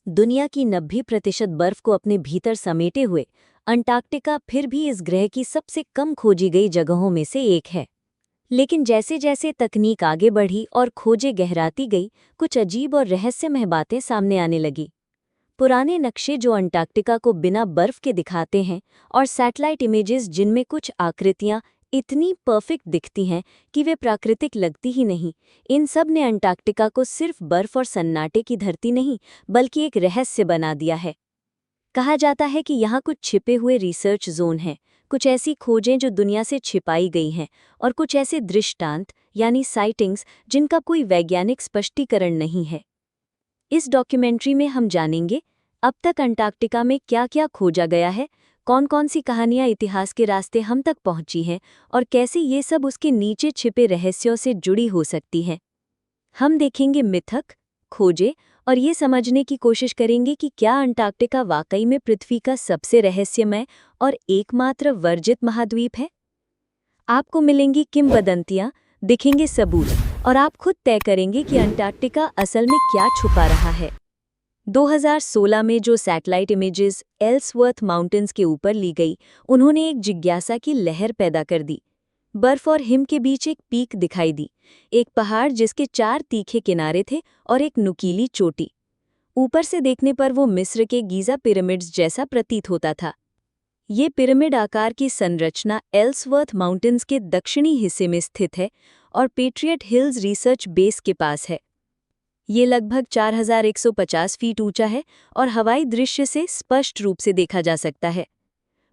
दुनिया की 90% बर्फ को अपने भीतर समेटे हुए अंटार्कटिका फिर भी इस ग्रह की सबसे कम खोजी गई जगहों में से एक है। लेकिन जैसे जैसे तकनीक आगे बढ़ी और खोजें गहराती गई, कुछ अजीब और रहस्यमय बातें सामने आने लगी। पुराने नक्शे जो अंटार्कटिका को बिना बर्फ के दिखाते हैं और सैटेलाइट इमेजेस जिनमें कुछ आकृतियां इतनी परफेक्ट दिखती हैं कि वे प्राकृतिक लगती ही नहीं, इन सब ने अंटार्कटिका को सिर्फ बर्फ और सन्नाटे की धरती नहीं बल्कि एक रहस्य बना दिया है। कहा जाता है कि यहाँ कुछ छिपे हुए रिसर्च जोन हैं, कुछ ऐसी खोजें जो दुनिया से छिपाई गई हैं और कुछ ऐसे दृष्टांत यानी साइटिंग्स जिनका कोई वैज्ञानिक स्पष्टीकरण नहीं है। इस डॉक्यूमेंट्री में हम जानेंगे अब तक अंटार्कटिका में क्या-क्या खोजा गया है, कौन-कौन सी कहानियां इतिहास के रास्ते हम तक पहुंची हैं और कैसे ये सब उसके नीचे छिपे रहस्यों से जुड़ी हो सकती हैं। हम देखेंगे मिथक, खोजे और ये समझने की कोशिश करेंगे कि क्या अंटार्कटिका वाकई में पृथ्वी का सबसे रहस्यमय और एकमात्र वर्जित महाद्वीप है। आपको मिलेंगी किंवदंतियां, दिखेंगे सबूत और आप खुद तय करेंगे कि अंटार्कटिका असल में क्या छुपा रहा है। 2016 में जो सैटेलाइट इमेजेस एल्सवर्थ माउंटेन्स के ऊपर ली गई, उन्होंने एक जिज्ञासा की लहर पैदा कर दी। बर्फ और हिम के बीच एक पीक दिखाई दी, एक पहाड़ जिसके 4 तीखे किनारे थे और एक नुकीली चोटी। ऊपर से देखने पर वो मिस्र के गीज़ा पिरामिड्स जैसा प्रतीत होता था। ये पिरामिड आकार की संरचना एल्सवर्थ माउंटेन्स के दक्षिणी हिस्से में स्थित है और पेट्रियट हिल्स रिसर्च बेस के पास है। ये लगभग 4150 फीट ऊंचा है और हवाई दृश्य से स्पष्ट रूप से देखा जा सकता है।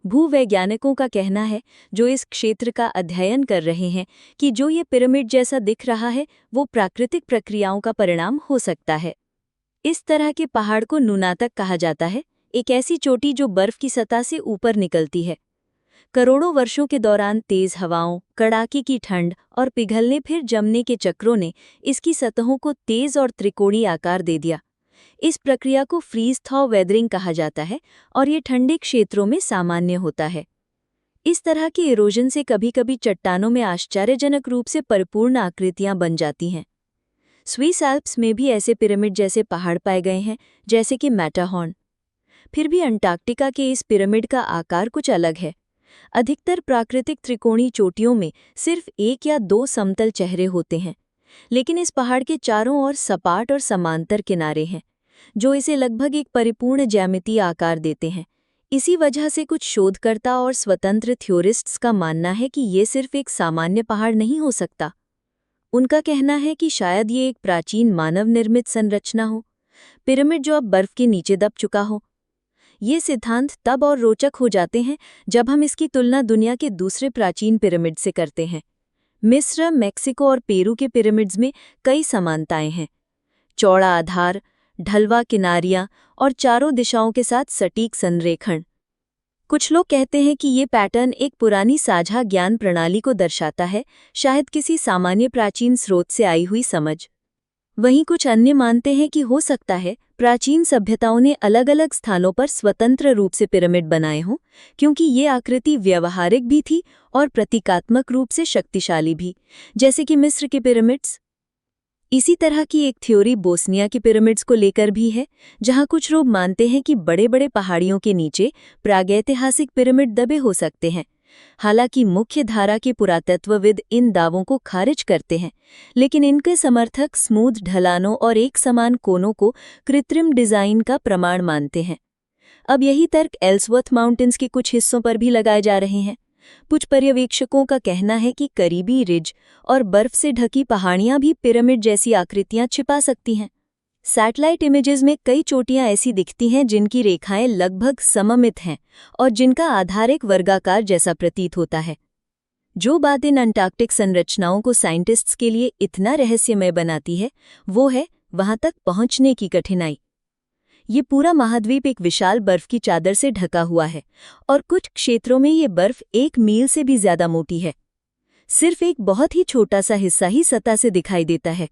भूवैज्ञानिकों का कहना है, जो इस क्षेत्र का अध्ययन कर रहे हैं, कि जो ये पिरामिड जैसा दिख रहा है वो प्राकृतिक प्रक्रियाओं का परिणाम हो सकता है। इस तरह के पहाड़ को नुनातक कहा जाता है, एक ऐसी चोटी जो बर्फ की सतह से ऊपर निकलती है। करोड़ों वर्षों के दौरान तेज हवाओं, कड़ाके की ठंड और पिघलने फिर जमने के चक्रों ने इसकी सतहों को तेज और त्रिकोणीय आकार दे दिया। इस प्रक्रिया को फ्रीज थॉ वेदरिंग कहा जाता है और ये ठंडे क्षेत्रों में सामान्य होता है। इस तरह के इरोजन से कभी-कभी चट्टानों में आश्चर्यजनक रूप से परिपूर्ण आकृतियां बन जाती हैं। स्विस एल्प्स में भी ऐसे पिरामिड जैसे पहाड़ पाए गए हैं, जैसे कि मैटरहॉर्न। फिर भी अंटार्कटिका के इस पिरामिड का आकार कुछ अलग है। अधिकतर प्राकृतिक त्रिकोणीय चोटियों में सिर्फ 1 या 2 समतल चेहरे होते हैं, लेकिन इस पहाड़ के चारों ओर सपाट और समांतर किनारे हैं, जो इसे लगभग एक परिपूर्ण ज्यामितीय आकार देते हैं। इसी वजह से कुछ शोधकर्ता और स्वतंत्र थ्योरिस्ट्स का मानना है कि ये सिर्फ एक सामान्य पहाड़ नहीं हो सकता। उनका कहना है कि शायद ये एक प्राचीन मानव निर्मित संरचना हो, पिरामिड जो अब बर्फ के नीचे दब चुका हो। ये सिद्धांत तब और रोचक हो जाते हैं जब हम इसकी तुलना दुनिया के दूसरे प्राचीन पिरामिड से करते हैं। मिस्र, मेक्सिको और पेरू के पिरामिड्स में कई समानताएं हैं। चौड़ा आधार, ढलवा किनारियां और चारों दिशाओं के साथ सटीक संरेखण। कुछ लोग कहते हैं कि ये पैटर्न एक पुरानी साझा ज्ञान प्रणाली को दर्शाता है, शायद किसी सामान्य प्राचीन स्रोत से आई हुई समझ। वहीं कुछ अन्य मानते हैं कि हो सकता है प्राचीन सभ्यताओं ने अलग अलग स्थानों पर स्वतंत्र रूप से पिरामिड बनाए हों, क्योंकि ये आकृति व्यवहारिक भी थी और प्रतीकात्मक रूप से शक्तिशाली भी, जैसे कि मिस्र के पिरामिड्स। इसी तरह की एक थ्योरी बोस्निया के पिरामिड्स को लेकर भी है, जहां कुछ लोग मानते हैं कि बड़े बड़े पहाड़ियों के नीचे प्रागैतिहासिक पिरामिड दबे हो सकते हैं। हालांकि मुख्य धारा के पुरातत्वविद इन दावों को खारिज करते हैं, लेकिन इनके समर्थक स्मूथ ढलानों और एक समान कोनों को कृत्रिम डिजाइन का प्रमाण मानते हैं। अब यही तर्क एल्सवर्थ माउंटेन्स के कुछ हिस्सों पर भी लगाए जा रहे हैं। कुछ पर्यवेक्षकों का कहना है कि करीबी रिज और बर्फ से ढकी पहाड़ियां भी पिरामिड जैसी आकृतियां छिपा सकती हैं। सैटेलाइट इमेजेस में कई चोटियां ऐसी दिखती हैं जिनकी रेखाएं लगभग सममित हैं और जिनका आधार एक वर्गाकार जैसा प्रतीत होता है। जो बात इन अंटार्कटिक संरचनाओं को साइंटिस्ट्स के लिए इतना रहस्यमय बनाती है, वो है वहां तक पहुंचने की कठिनाई। ये पूरा महाद्वीप एक विशाल बर्फ की चादर से ढका हुआ है और कुछ क्षेत्रों में ये बर्फ 1 मील से भी ज्यादा मोटी है। सिर्फ एक बहुत ही छोटा सा हिस्सा ही सतह से दिखाई देता है।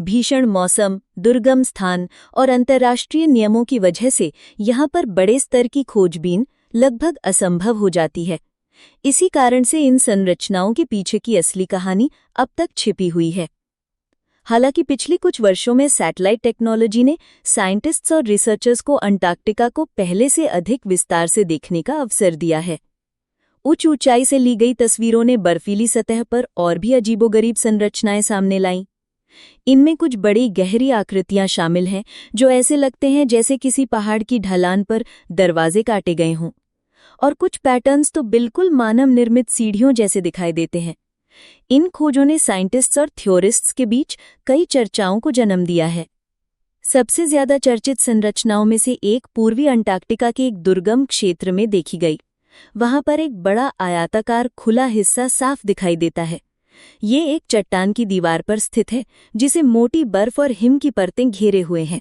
भीषण मौसम, दुर्गम स्थान और अंतर्राष्ट्रीय नियमों की वजह से यहाँ पर बड़े स्तर की खोजबीन लगभग असंभव हो जाती है। इसी कारण से इन संरचनाओं के पीछे की असली कहानी अब तक छिपी हुई है। हालांकि पिछले कुछ वर्षों में सैटेलाइट टेक्नोलॉजी ने साइंटिस्ट्स और रिसर्चर्स को अंटार्कटिका को पहले से अधिक विस्तार से देखने का अवसर दिया है। उच्च ऊंचाई से ली गई तस्वीरों ने बर्फीली सतह पर और भी अजीबोगरीब संरचनाएं सामने लाईं। इनमें कुछ बड़ी गहरी आकृतियां शामिल हैं जो ऐसे लगते हैं जैसे किसी पहाड़ की ढलान पर दरवाजे काटे गए हों, और कुछ पैटर्न्स तो बिल्कुल मानव निर्मित सीढ़ियों जैसे दिखाई देते हैं। इन खोजों ने साइंटिस्ट्स और थ्योरिस्ट्स के बीच कई चर्चाओं को जन्म दिया है। सबसे ज्यादा चर्चित संरचनाओं में से एक पूर्वी अंटार्कटिका के एक दुर्गम क्षेत्र में देखी गई। वहां पर एक बड़ा आयताकार खुला हिस्सा साफ दिखाई देता है। ये एक चट्टान की दीवार पर स्थित है जिसे मोटी बर्फ और हिम की परतें घेरे हुए हैं।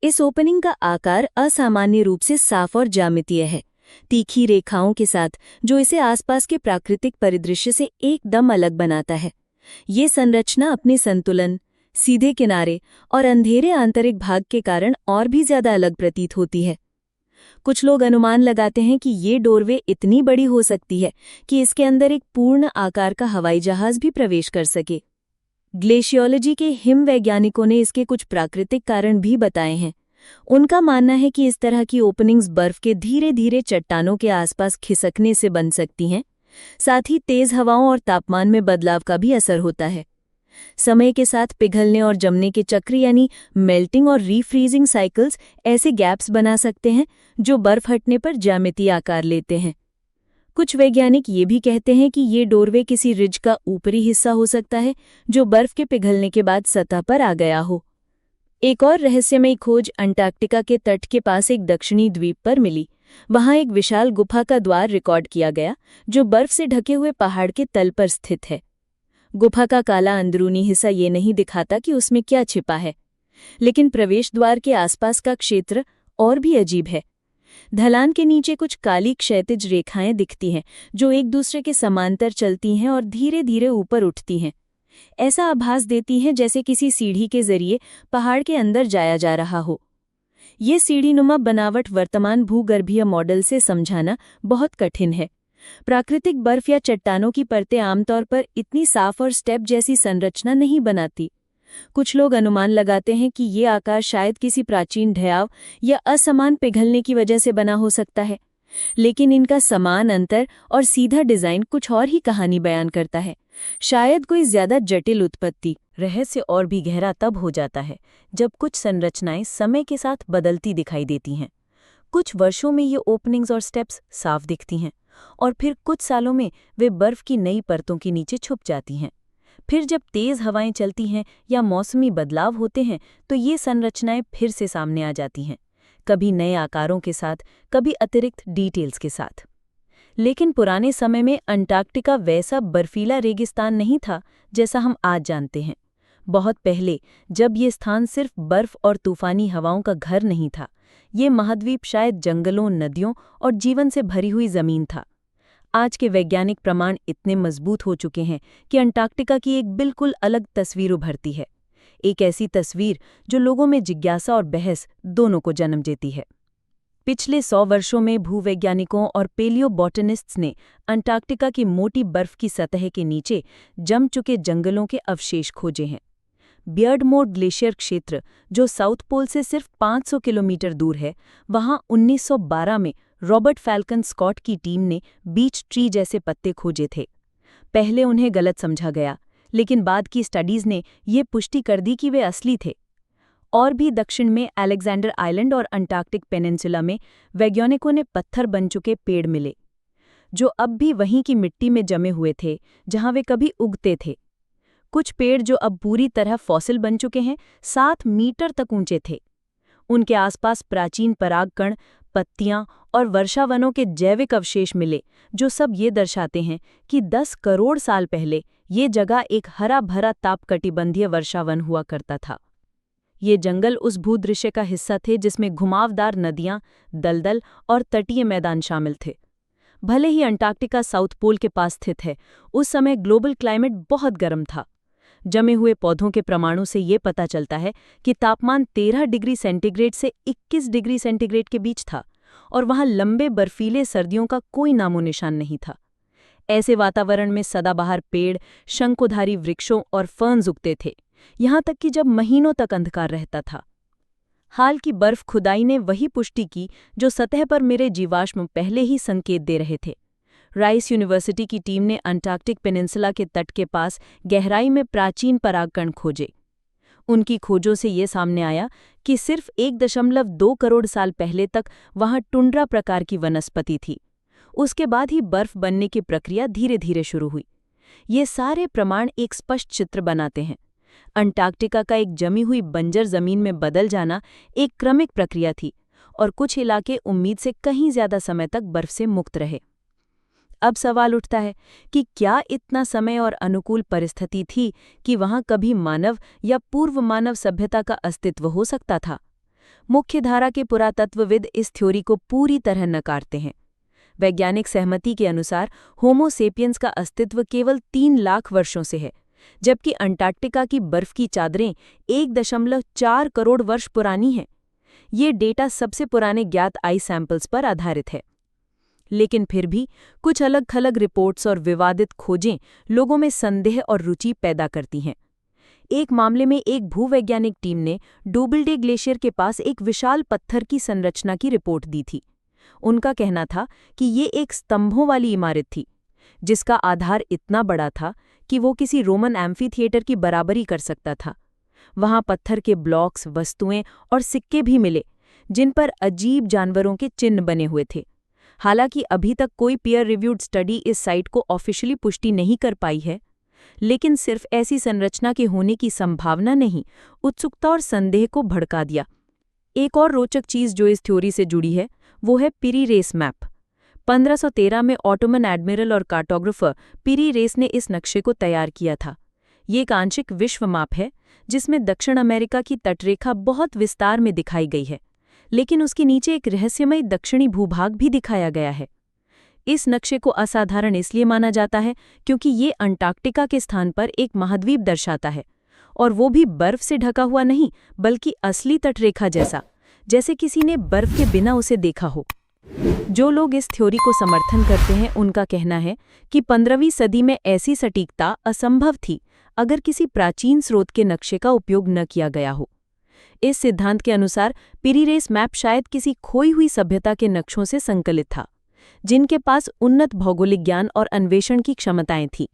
इस ओपनिंग का आकार असामान्य रूप से साफ और ज्यामितीय है, तीखी रेखाओं के साथ, जो इसे आसपास के प्राकृतिक परिदृश्य से एकदम अलग बनाता है। ये संरचना अपने संतुलन, सीधे किनारे और अंधेरे आंतरिक भाग के कारण और भी ज्यादा अलग प्रतीत होती है। कुछ लोग अनुमान लगाते हैं कि ये डोरवे इतनी बड़ी हो सकती है कि इसके अंदर एक पूर्ण आकार का हवाई जहाज भी प्रवेश कर सके। ग्लेशियोलॉजी के हिम वैज्ञानिकों ने इसके कुछ प्राकृतिक कारण भी बताए हैं। उनका मानना है कि इस तरह की ओपनिंग्स बर्फ के धीरे धीरे चट्टानों के आसपास खिसकने से बन सकती हैं। साथ ही तेज हवाओं और तापमान में बदलाव का भी असर होता है। समय के साथ पिघलने और जमने के चक्र यानी मेल्टिंग और रीफ्रीजिंग साइकिल्स ऐसे गैप्स बना सकते हैं जो बर्फ हटने पर ज्यामितीय आकार लेते हैं। कुछ वैज्ञानिक ये भी कहते हैं कि ये डोरवे किसी रिज का ऊपरी हिस्सा हो सकता है जो बर्फ के पिघलने के बाद सतह पर आ गया हो। एक और रहस्यमयी खोज अंटार्कटिका के तट के पास एक दक्षिणी द्वीप पर मिली। वहां एक विशाल गुफा का द्वार रिकॉर्ड किया गया जो बर्फ से ढके हुए पहाड़ के तल पर स्थित है। गुफा का काला अंदरूनी हिस्सा ये नहीं दिखाता कि उसमें क्या छिपा है, लेकिन प्रवेश द्वार के आसपास का क्षेत्र और भी अजीब है। ढलान के नीचे कुछ काली क्षैतिज रेखाएं दिखती हैं जो एक दूसरे के समांतर चलती हैं और धीरे धीरे ऊपर उठती हैं। ऐसा आभास देती हैं जैसे किसी सीढ़ी के जरिए पहाड़ के अंदर जाया जा रहा हो। ये सीढ़ीनुमा बनावट वर्तमान भूगर्भीय मॉडल से समझाना बहुत कठिन है। प्राकृतिक बर्फ या चट्टानों की परतें आमतौर पर इतनी साफ और स्टेप जैसी संरचना नहीं बनाती। कुछ लोग अनुमान लगाते हैं कि ये आकार शायद किसी प्राचीन ढयाव या असमान पिघलने की वजह से बना हो सकता है, लेकिन इनका समान अंतर और सीधा डिजाइन कुछ और ही कहानी बयान करता है। शायद कोई ज्यादा जटिल उत्पत्ति। रहस्य और भी गहरा तब हो जाता है जब कुछ संरचनाएं समय के साथ बदलती दिखाई देती हैं। कुछ वर्षों में ये ओपनिंग्स और स्टेप्स साफ दिखती हैं और फिर कुछ सालों में वे बर्फ की नई परतों के नीचे छुप जाती हैं। फिर जब तेज हवाएं चलती हैं या मौसमी बदलाव होते हैं तो ये संरचनाएं फिर से सामने आ जाती हैं, कभी नए आकारों के साथ, कभी अतिरिक्त डिटेल्स के साथ। लेकिन पुराने समय में अंटार्कटिका वैसा बर्फीला रेगिस्तान नहीं था जैसा हम आज जानते हैं। बहुत पहले, जब ये स्थान सिर्फ बर्फ और तूफानी हवाओं का घर नहीं था, ये महाद्वीप शायद जंगलों, नदियों और जीवन से भरी हुई जमीन था। आज के वैज्ञानिक प्रमाण इतने मजबूत हो चुके हैं कि अंटार्कटिका की एक बिल्कुल अलग तस्वीर उभरती है, एक ऐसी तस्वीर जो लोगों में जिज्ञासा और बहस दोनों को जन्म देती है। पिछले 100 वर्षों में भूवैज्ञानिकों और पेलियोबॉटनिस्ट्स ने अंटार्कटिका की मोटी बर्फ की सतह के नीचे जम चुके जंगलों के अवशेष खोजे हैं। बियर्डमोर ग्लेशियर क्षेत्र, जो साउथ पोल से सिर्फ 500 किलोमीटर दूर है, वहां 1912 में रॉबर्ट फैल्कन स्कॉट की टीम ने बीच ट्री जैसे पत्ते खोजे थे। पहले उन्हें गलत समझा गया, लेकिन बाद की स्टडीज ने ये पुष्टि कर दी कि वे असली थे। और भी दक्षिण में अलेक्जेंडर आइलैंड और अंटार्कटिक पेनिनसुला में वैज्ञानिकों ने पत्थर बन चुके पेड़ मिले, जो अब भी वहीं की मिट्टी में जमे हुए थे जहां वे कभी उगते थे। कुछ पेड़ जो अब पूरी तरह फॉसिल बन चुके हैं, 7 मीटर तक ऊंचे थे। उनके आसपास प्राचीन परागकण, पत्तियां और वर्षावनों के जैविक अवशेष मिले, जो सब ये दर्शाते हैं कि 10 करोड़ साल पहले ये जगह एक हरा भरा तापकटिबंधीय वर्षावन हुआ करता था। ये जंगल उस भूदृश्य का हिस्सा थे जिसमें घुमावदार नदियां, दलदल और तटीय मैदान शामिल थे। भले ही अंटार्कटिका साउथ पोल के पास स्थित है, उस समय ग्लोबल क्लाइमेट बहुत गर्म था। जमे हुए पौधों के प्रमाणों से ये पता चलता है कि तापमान 13 डिग्री सेंटीग्रेड से 21 डिग्री सेंटीग्रेड के बीच था और वहां लंबे बर्फीले सर्दियों का कोई नामो निशान नहीं था। ऐसे वातावरण में सदाबहार पेड़, शंकुधारी वृक्षों और फर्न्स उगते थे, यहाँ तक कि जब महीनों तक अंधकार रहता था। हाल की बर्फ खुदाई ने वही पुष्टि की जो सतह पर मेरे जीवाश्म पहले ही संकेत दे रहे थे। राइस यूनिवर्सिटी की टीम ने अंटार्कटिक पेनिनसुला के तट के पास गहराई में प्राचीन परागकण खोजे। उनकी खोजों से ये सामने आया कि सिर्फ 1.2 करोड़ साल पहले तक वहां टुंड्रा प्रकार की वनस्पति थी। उसके बाद ही बर्फ बनने की प्रक्रिया धीरे धीरे शुरू हुई। ये सारे प्रमाण एक स्पष्ट चित्र बनाते हैं। अंटार्कटिका का एक जमी हुई बंजर जमीन में बदल जाना एक क्रमिक प्रक्रिया थी और कुछ इलाके उम्मीद से कहीं ज्यादा समय तक बर्फ से मुक्त रहे। अब सवाल उठता है कि क्या इतना समय और अनुकूल परिस्थिति थी कि वहां कभी मानव या पूर्व मानव सभ्यता का अस्तित्व हो सकता था? मुख्यधारा के पुरातत्वविद इस थ्योरी को पूरी तरह नकारते हैं। वैज्ञानिक सहमति के अनुसार होमो सेपियंस का अस्तित्व केवल 3 लाख वर्षों से है, जबकि अंटार्कटिका की बर्फ की चादरें 1.4 करोड़ वर्ष पुरानी हैं। ये डेटा सबसे पुराने ज्ञात आइस सैंपल्स पर आधारित है। लेकिन फिर भी कुछ अलग-थलग रिपोर्ट्स और विवादित खोजें लोगों में संदेह और रुचि पैदा करती हैं। एक मामले में एक भूवैज्ञानिक टीम ने डोबलडे ग्लेशियर के पास एक विशाल पत्थर की संरचना की रिपोर्ट दी थी। उनका कहना था कि ये एक स्तंभों वाली इमारत थी, जिसका आधार इतना बड़ा था कि वो किसी रोमन एम्फीथिएटर की बराबरी कर सकता था। वहां पत्थर के ब्लॉक्स, वस्तुएं और सिक्के भी मिले, जिन पर अजीब जानवरों के चिन्ह बने हुए थे। हालांकि अभी तक कोई पीयर रिव्यूड स्टडी इस साइट को ऑफिशियली पुष्टि नहीं कर पाई है, लेकिन सिर्फ ऐसी संरचना के होने की संभावना नहीं, उत्सुकता और संदेह को भड़का दिया। एक और रोचक चीज जो इस थ्योरी से जुड़ी है, वो है पिरी रेस मैप। 1513 में ऑटोमन एडमिरल और कार्टोग्राफर पिरी रेस ने इस नक्शे को तैयार किया था। ये एक आंशिक विश्व माप है, जिसमें दक्षिण अमेरिका की तटरेखा बहुत विस्तार में दिखाई गई है, लेकिन उसके नीचे एक रहस्यमय दक्षिणी भूभाग भी दिखाया गया है। इस नक्शे को असाधारण इसलिए माना जाता है क्योंकि ये अंटार्कटिका के स्थान पर एक महाद्वीप दर्शाता है, और वो भी बर्फ से ढका हुआ नहीं, बल्कि असली तटरेखा जैसे किसी ने बर्फ के बिना उसे देखा हो। जो लोग इस थ्योरी को समर्थन करते हैं, उनका कहना है कि 15वीं सदी में ऐसी सटीकता असंभव थी अगर किसी प्राचीन स्रोत के नक्शे का उपयोग न किया गया हो। इस सिद्धांत के अनुसार पिरी रेस मैप शायद किसी खोई हुई सभ्यता के नक्शों से संकलित था, जिनके पास उन्नत भौगोलिक ज्ञान और अन्वेषण की क्षमताएं थीं।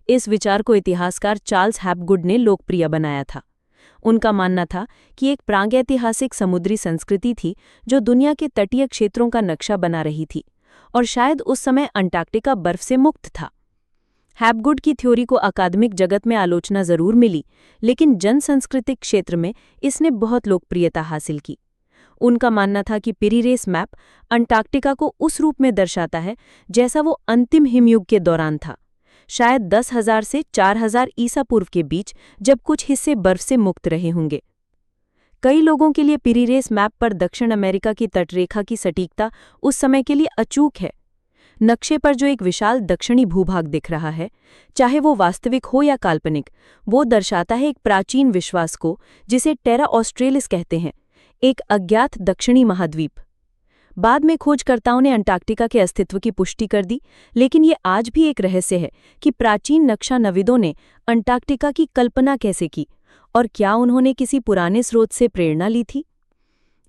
इस विचार को इतिहासकार चार्ल्स हैपगुड ने लोकप्रिय बनाया था। उनका मानना था कि एक प्रागैतिहासिक समुद्री संस्कृति थी जो दुनिया के तटीय क्षेत्रों का नक्शा बना रही थी, और शायद उस समय अंटार्कटिका बर्फ से मुक्त था। हैपगुड की थ्योरी को अकादमिक जगत में आलोचना जरूर मिली, लेकिन जनसांस्कृतिक क्षेत्र में इसने बहुत लोकप्रियता हासिल की। उनका मानना था कि पिरी रेस मैप अंटार्कटिका को उस रूप में दर्शाता है जैसा वो अंतिम हिमयुग के दौरान था, शायद 10,000 से 4,000 ईसा पूर्व के बीच, जब कुछ हिस्से बर्फ से मुक्त रहे होंगे। कई लोगों के लिए पिरी रेस मैप पर दक्षिण अमेरिका की तटरेखा की सटीकता उस समय के लिए अचूक है। नक्शे पर जो एक विशाल दक्षिणी भूभाग दिख रहा है, चाहे वो वास्तविक हो या काल्पनिक, वो दर्शाता है एक प्राचीन विश्वास को जिसे टेरा ऑस्ट्रेलिस कहते हैं, एक अज्ञात दक्षिणी महाद्वीप। बाद में खोजकर्ताओं ने अंटार्कटिका के अस्तित्व की पुष्टि कर दी, लेकिन ये आज भी एक रहस्य है कि प्राचीन नक्शा नवीदों ने अंटार्कटिका की कल्पना कैसे की और क्या उन्होंने किसी पुराने स्रोत से प्रेरणा ली थी।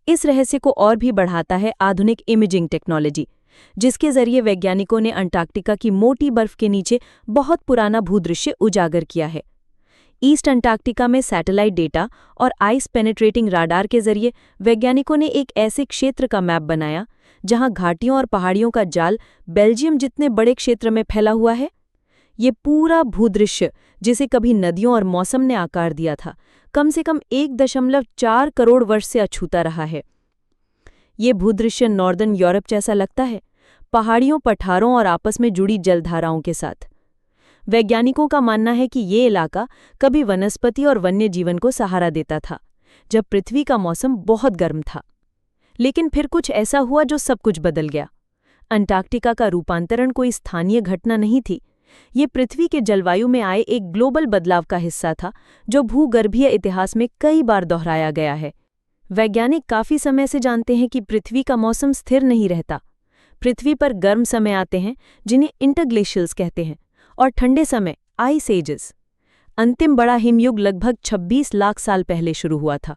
इस रहस्य को और भी बढ़ाता है आधुनिक इमेजिंग टेक्नोलॉजी, जिसके जरिए वैज्ञानिकों ने अंटार्कटिका की मोटी बर्फ के नीचे बहुत पुराना भूदृश्य उजागर किया है। ईस्ट अंटार्कटिका में सैटेलाइट डेटा और आइस पेनेट्रेटिंग राडार के जरिए वैज्ञानिकों ने एक ऐसे क्षेत्र का मैप बनाया जहां घाटियों और पहाड़ियों का जाल बेल्जियम जितने बड़े क्षेत्र में फैला हुआ है। ये पूरा भूदृश्य, जिसे कभी नदियों और मौसम ने आकार दिया था, कम से कम 1.4 करोड़ वर्ष से अछूता रहा है। ये भूदृश्य नॉर्दर्न यूरोप जैसा लगता है, पहाड़ियों, पठारों और आपस में जुड़ी जलधाराओं के साथ। वैज्ञानिकों का मानना है कि ये इलाका कभी वनस्पति और वन्य जीवन को सहारा देता था, जब पृथ्वी का मौसम बहुत गर्म था। लेकिन फिर कुछ ऐसा हुआ जो सब कुछ बदल गया। अंटार्कटिका का रूपांतरण कोई स्थानीय घटना नहीं थी, ये पृथ्वी के जलवायु में आए एक ग्लोबल बदलाव का हिस्सा था जो भूगर्भीय इतिहास में कई बार दोहराया गया है। वैज्ञानिक काफी समय से जानते हैं कि पृथ्वी का मौसम स्थिर नहीं रहता। पृथ्वी पर गर्म समय आते हैं जिन्हें इंटरग्लेशियल्स कहते हैं, और ठंडे समय आइस एजेस। अंतिम बड़ा हिमयुग लगभग 26 लाख साल पहले शुरू हुआ था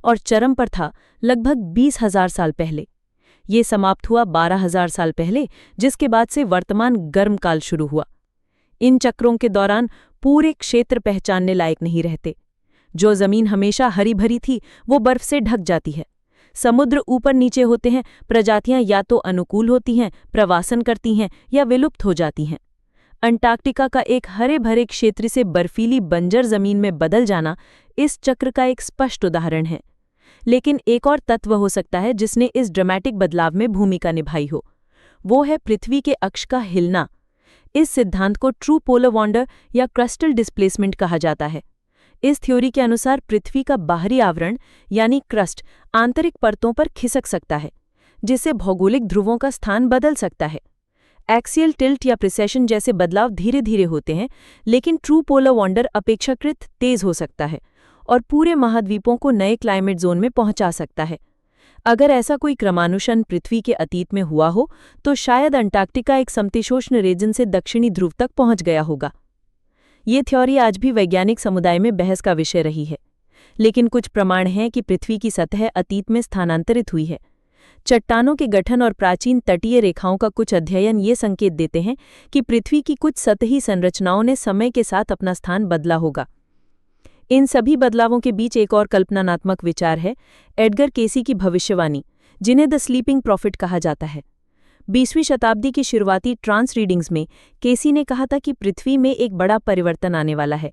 और चरम पर था लगभग 20,000 साल पहले। ये समाप्त हुआ 12,000 साल पहले, जिसके बाद से वर्तमान गर्म काल शुरू हुआ। इन चक्रों के दौरान पूरे क्षेत्र पहचानने लायक नहीं रहते। जो जमीन हमेशा हरी भरी थी वो बर्फ से ढक जाती है। समुद्र ऊपर नीचे होते हैं, प्रजातियां या तो अनुकूल होती हैं, प्रवासन करती हैं या विलुप्त हो जाती हैं। अंटार्कटिका का एक हरे भरे क्षेत्र से बर्फीली बंजर जमीन में बदल जाना इस चक्र का एक स्पष्ट उदाहरण है। लेकिन एक और तत्व हो सकता है जिसने इस ड्रामेटिक बदलाव में भूमिका निभाई हो। वो है पृथ्वी के अक्ष का हिलना। इस सिद्धांत को ट्रू पोलर वॉन्डर या क्रस्टल डिस्प्लेसमेंट कहा जाता है। इस थ्योरी के अनुसार पृथ्वी का बाहरी आवरण यानी क्रस्ट आंतरिक परतों पर खिसक सकता है, जिससे भौगोलिक ध्रुवों का स्थान बदल सकता है। एक्सियल टिल्ट या प्रिसेशन जैसे बदलाव धीरे धीरे होते हैं, लेकिन ट्रू पोलर वॉन्डर अपेक्षाकृत तेज हो सकता है और पूरे महाद्वीपों को नए क्लाइमेट जोन में पहुंचा सकता है। अगर ऐसा कोई क्रमानुशन पृथ्वी के अतीत में हुआ हो तो शायद अंटार्कटिका एक समशीतोष्ण रीजन से दक्षिणी ध्रुव तक पहुंच गया होगा। ये थ्योरी आज भी वैज्ञानिक समुदाय में बहस का विषय रही है, लेकिन कुछ प्रमाण हैं कि पृथ्वी की सतह अतीत में स्थानांतरित हुई है। चट्टानों के गठन और प्राचीन तटीय रेखाओं का कुछ अध्ययन ये संकेत देते हैं कि पृथ्वी की कुछ सतही संरचनाओं ने समय के साथ अपना स्थान बदला होगा। इन सभी बदलावों के बीच एक और कल्पनात्मक विचार है, एडगर केसी की भविष्यवाणी, जिन्हें द स्लीपिंग प्रॉफिट कहा जाता है। 20वीं शताब्दी की शुरुआती ट्रांस रीडिंग्स में केसी ने कहा था कि पृथ्वी में एक बड़ा परिवर्तन आने वाला है।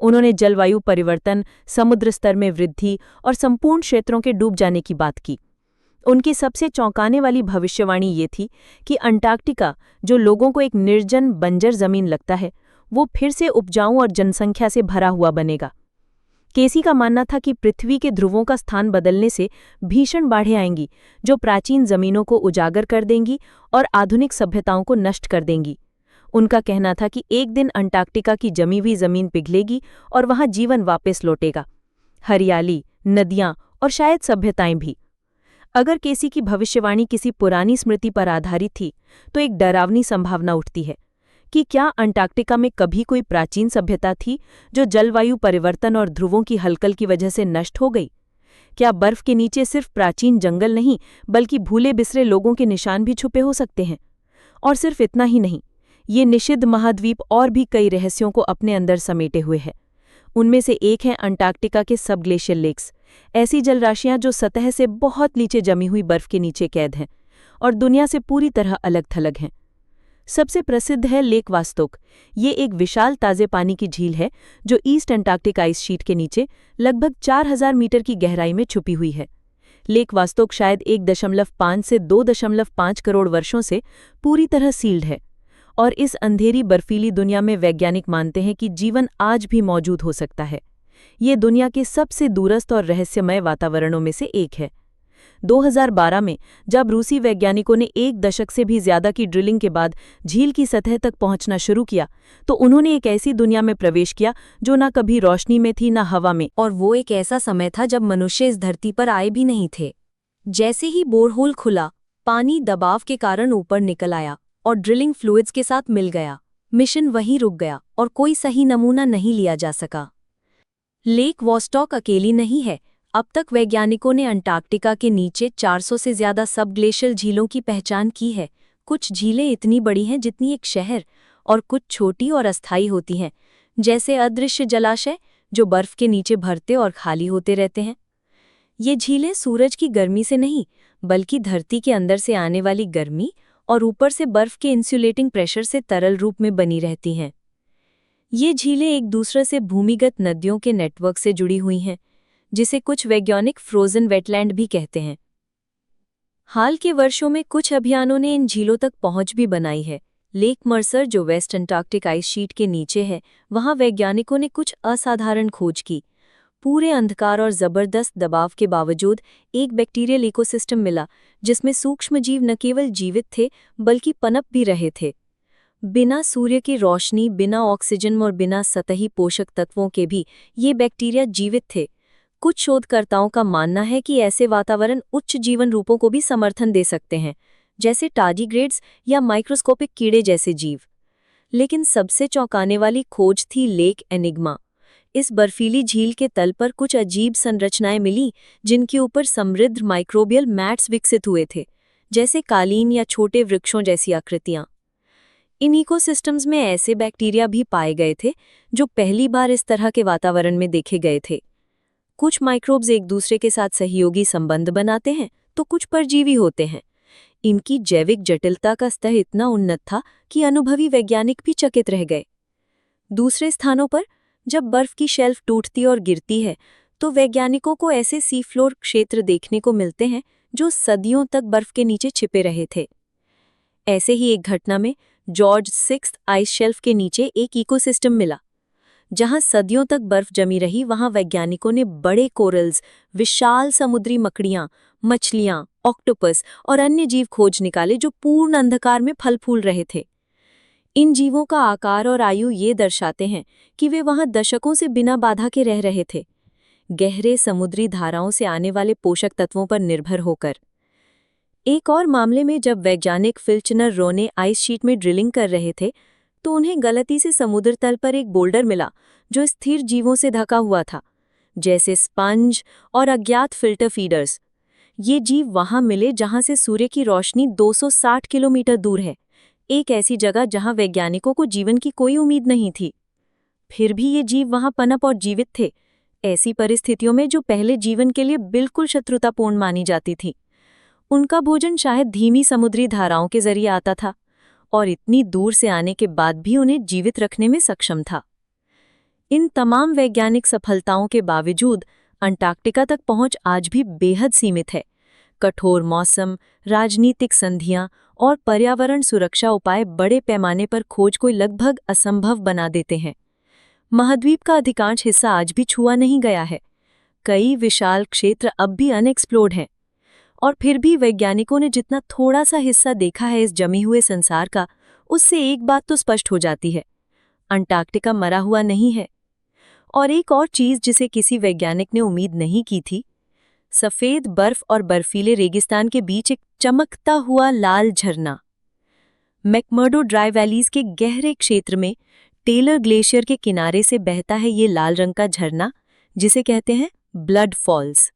उन्होंने जलवायु परिवर्तन, समुद्र स्तर में वृद्धि और संपूर्ण क्षेत्रों के डूब जाने की बात की। उनकी सबसे चौंकाने वाली भविष्यवाणी ये थी कि अंटार्कटिका, जो लोगों को एक निर्जन बंजर जमीन लगता है, वो फिर से उपजाऊ और जनसंख्या से भरा हुआ बनेगा। केसी का मानना था कि पृथ्वी के ध्रुवों का स्थान बदलने से भीषण बाढ़ें आएंगी, जो प्राचीन जमीनों को उजागर कर देंगी और आधुनिक सभ्यताओं को नष्ट कर देंगी। उनका कहना था कि एक दिन अंटार्कटिका की जमी हुई जमीन पिघलेगी और वहां जीवन वापस लौटेगा, हरियाली, नदियां और शायद सभ्यताएं भी। अगर केसी की भविष्यवाणी किसी पुरानी स्मृति पर आधारित थी, तो एक डरावनी संभावना उठती है कि क्या अंटार्कटिका में कभी कोई प्राचीन सभ्यता थी जो जलवायु परिवर्तन और ध्रुवों की हलचल की वजह से नष्ट हो गई? क्या बर्फ के नीचे सिर्फ प्राचीन जंगल नहीं, बल्कि भूले बिसरे लोगों के निशान भी छुपे हो सकते हैं? और सिर्फ इतना ही नहीं, ये निषिद्ध महाद्वीप और भी कई रहस्यों को अपने अंदर समेटे हुए है। उनमें से एक है अंटार्कटिका के सबग्लेशियल लेक्स, ऐसी जलराशियां जो सतह से बहुत नीचे जमी हुई बर्फ के नीचे कैद हैं और दुनिया से पूरी तरह अलग थलग हैं। सबसे प्रसिद्ध है लेक वास्तोक। ये एक विशाल ताज़े पानी की झील है जो ईस्ट अंटार्कटिक आइस शीट के नीचे लगभग 4,000 मीटर की गहराई में छुपी हुई है। लेक वास्तोक शायद 1.5 से 2.5 करोड़ वर्षों से पूरी तरह सील्ड है और इस अंधेरी बर्फीली दुनिया में वैज्ञानिक मानते हैं कि जीवन आज भी मौजूद हो सकता है। ये दुनिया के सबसे दूरस्थ और रहस्यमय वातावरणों में से एक है। 2012 में जब रूसी वैज्ञानिकों ने 1 दशक से भी ज्यादा की ड्रिलिंग के बाद झील की सतह तक पहुंचना शुरू किया, तो उन्होंने एक ऐसी दुनिया में प्रवेश किया जो ना कभी रोशनी में थी ना हवा में। और वो एक ऐसा समय था जब मनुष्य इस धरती पर आए भी नहीं थे। जैसे ही बोरहोल खुला, पानी दबाव के कारण ऊपर निकल आया और ड्रिलिंग फ्लूइड्स के साथ मिल गया। मिशन वहीं रुक गया और कोई सही नमूना नहीं लिया जा सका। लेक वॉस्टॉक अकेली नहीं है। अब तक वैज्ञानिकों ने अंटार्कटिका के नीचे 400 से ज्यादा सबग्लेशियल झीलों की पहचान की है। कुछ झीलें इतनी बड़ी हैं जितनी एक शहर, और कुछ छोटी और अस्थायी होती हैं, जैसे अदृश्य जलाशय जो बर्फ के नीचे भरते और खाली होते रहते हैं। ये झीलें सूरज की गर्मी से नहीं, बल्कि धरती के अंदर से आने वाली गर्मी और ऊपर से बर्फ के इंसुलेटिंग प्रेशर से तरल रूप में बनी रहती हैं। ये झीलें एक दूसरे से भूमिगत नदियों के नेटवर्क से जुड़ी हुई हैं, जिसे कुछ वैज्ञानिक फ्रोजन वेटलैंड भी कहते हैं। हाल के वर्षों में कुछ अभियानों ने इन झीलों तक पहुंच भी बनाई है। लेक मर्सर, जो वेस्ट अंटार्कटिक आइस शीट के नीचे है, वहां वैज्ञानिकों ने कुछ असाधारण खोज की। पूरे अंधकार और जबरदस्त दबाव के बावजूद एक बैक्टीरियल इकोसिस्टम मिला जिसमें सूक्ष्मजीव न केवल जीवित थे बल्कि पनप भी रहे थे। बिना सूर्य की रोशनी, बिना ऑक्सीजन और बिना सतही पोषक तत्वों के भी ये बैक्टीरिया जीवित थे। कुछ शोधकर्ताओं का मानना है कि ऐसे वातावरण उच्च जीवन रूपों को भी समर्थन दे सकते हैं, जैसे टार्डीग्रेड्स या माइक्रोस्कोपिक कीड़े जैसे जीव। लेकिन सबसे चौंकाने वाली खोज थी लेक एनिग्मा, इस बर्फीली झील के तल पर कुछ अजीब संरचनाएं मिली जिनके ऊपर समृद्ध माइक्रोबियल मैट्स विकसित हुए थे, जैसे कालीन या छोटे वृक्षों जैसी आकृतियां। इन इकोसिस्टम्स में ऐसे बैक्टीरिया भी पाए गए थे जो पहली बार इस तरह के वातावरण में देखे गए थे। कुछ माइक्रोब्स एक दूसरे के साथ सहयोगी संबंध बनाते हैं तो कुछ परजीवी होते हैं। इनकी जैविक जटिलता का स्तर इतना उन्नत था कि अनुभवी वैज्ञानिक भी चकित रह गए। दूसरे स्थानों पर जब बर्फ की शेल्फ टूटती और गिरती है तो वैज्ञानिकों को ऐसे सी फ्लोर क्षेत्र देखने को मिलते हैं जो सदियों तक बर्फ के नीचे छिपे रहे थे। ऐसे ही एक घटना में जॉर्ज 6 आइस शेल्फ के नीचे एक इकोसिस्टम मिला। जहां सदियों तक बर्फ जमी रही, वहां वैज्ञानिकों ने बड़े कोरल्स, विशाल समुद्री मकड़ियां, मछलियां, ऑक्टोपस और अन्य जीव खोज निकाले जो पूर्ण अंधकार में फल फूल रहे थे। इन जीवों का आकार और आयु ये दर्शाते हैं कि वे वहां दशकों से बिना बाधा के रह रहे थे, गहरे समुद्री धाराओं से आने वाले पोषक तत्वों पर निर्भर होकर। एक और मामले में जब वैज्ञानिक फिल्चनर रोने आइस शीट में ड्रिलिंग कर रहे थे तो उन्हें गलती से समुद्र तल पर एक बोल्डर मिला जो स्थिर जीवों से ढका हुआ था, जैसे स्पंज और अज्ञात फिल्टर फीडर्स। ये जीव वहां मिले जहां से सूर्य की रोशनी 260 किलोमीटर दूर है, एक ऐसी जगह जहां वैज्ञानिकों को जीवन की कोई उम्मीद नहीं थी। फिर भी ये जीव वहां पनप और जीवित थे, ऐसी परिस्थितियों में जो पहले जीवन के लिए बिल्कुल शत्रुतापूर्ण मानी जाती थी। उनका भोजन शायद धीमी समुद्री धाराओं के जरिए आता था और इतनी दूर से आने के बाद भी उन्हें जीवित रखने में सक्षम था। इन तमाम वैज्ञानिक सफलताओं के बावजूद अंटार्कटिका तक पहुंच आज भी बेहद सीमित है। कठोर मौसम, राजनीतिक संधियां और पर्यावरण सुरक्षा उपाय बड़े पैमाने पर खोज को लगभग असंभव बना देते हैं। महाद्वीप का अधिकांश हिस्सा आज भी छुआ नहीं गया है। कई विशाल क्षेत्र अब भी अनएक्सप्लोर्ड हैं। और फिर भी वैज्ञानिकों ने जितना थोड़ा सा हिस्सा देखा है इस जमे हुए संसार का, उससे एक बात तो स्पष्ट हो जाती है, अंटार्कटिका मरा हुआ नहीं है। और एक और चीज जिसे किसी वैज्ञानिक ने उम्मीद नहीं की थी, सफेद बर्फ और बर्फीले रेगिस्तान के बीच एक चमकता हुआ लाल झरना। मैकमर्डो ड्राई वैलीज के गहरे क्षेत्र में टेलर ग्लेशियर के किनारे से बहता है ये लाल रंग का झरना, जिसे कहते हैं ब्लड फॉल्स।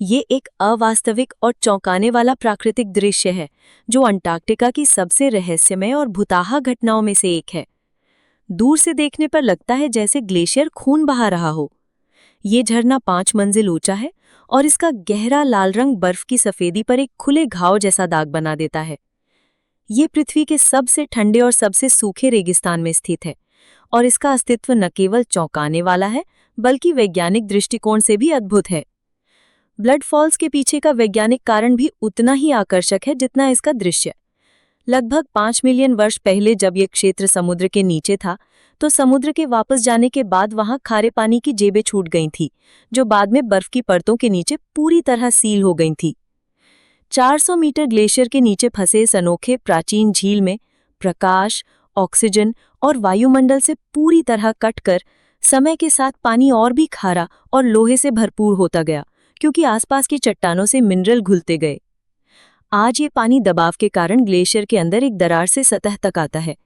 ये एक अवास्तविक और चौंकाने वाला प्राकृतिक दृश्य है जो अंटार्कटिका की सबसे रहस्यमय और भुताहा घटनाओं में से एक है। दूर से देखने पर लगता है जैसे ग्लेशियर खून बहा रहा हो। ये झरना 5 मंजिल ऊंचा है और इसका गहरा लाल रंग बर्फ की सफेदी पर एक खुले घाव जैसा दाग बना देता है। ये पृथ्वी के सबसे ठंडे और सबसे सूखे रेगिस्तान में स्थित है और इसका अस्तित्व न केवल चौंकाने वाला है बल्कि वैज्ञानिक दृष्टिकोण से भी अद्भुत है। ब्लड फॉल्स के पीछे का वैज्ञानिक कारण भी उतना ही आकर्षक है जितना इसका दृश्य। लगभग 5 मिलियन वर्ष पहले जब ये क्षेत्र समुद्र के नीचे था तो समुद्र के वापस जाने के बाद वहां खारे पानी की जेबें छूट गई थी जो बाद में बर्फ की परतों के नीचे पूरी तरह सील हो गई थी। 400 मीटर ग्लेशियर के नीचे फंसे इस अनोखे प्राचीन झील में प्रकाश, ऑक्सीजन और वायुमंडल से पूरी तरह कटकर समय के साथ पानी और भी खारा और लोहे से भरपूर होता गया क्योंकि आसपास की चट्टानों से मिनरल घुलते गए। आज ये पानी दबाव के कारण ग्लेशियर के अंदर एक दरार से सतह तक आता है।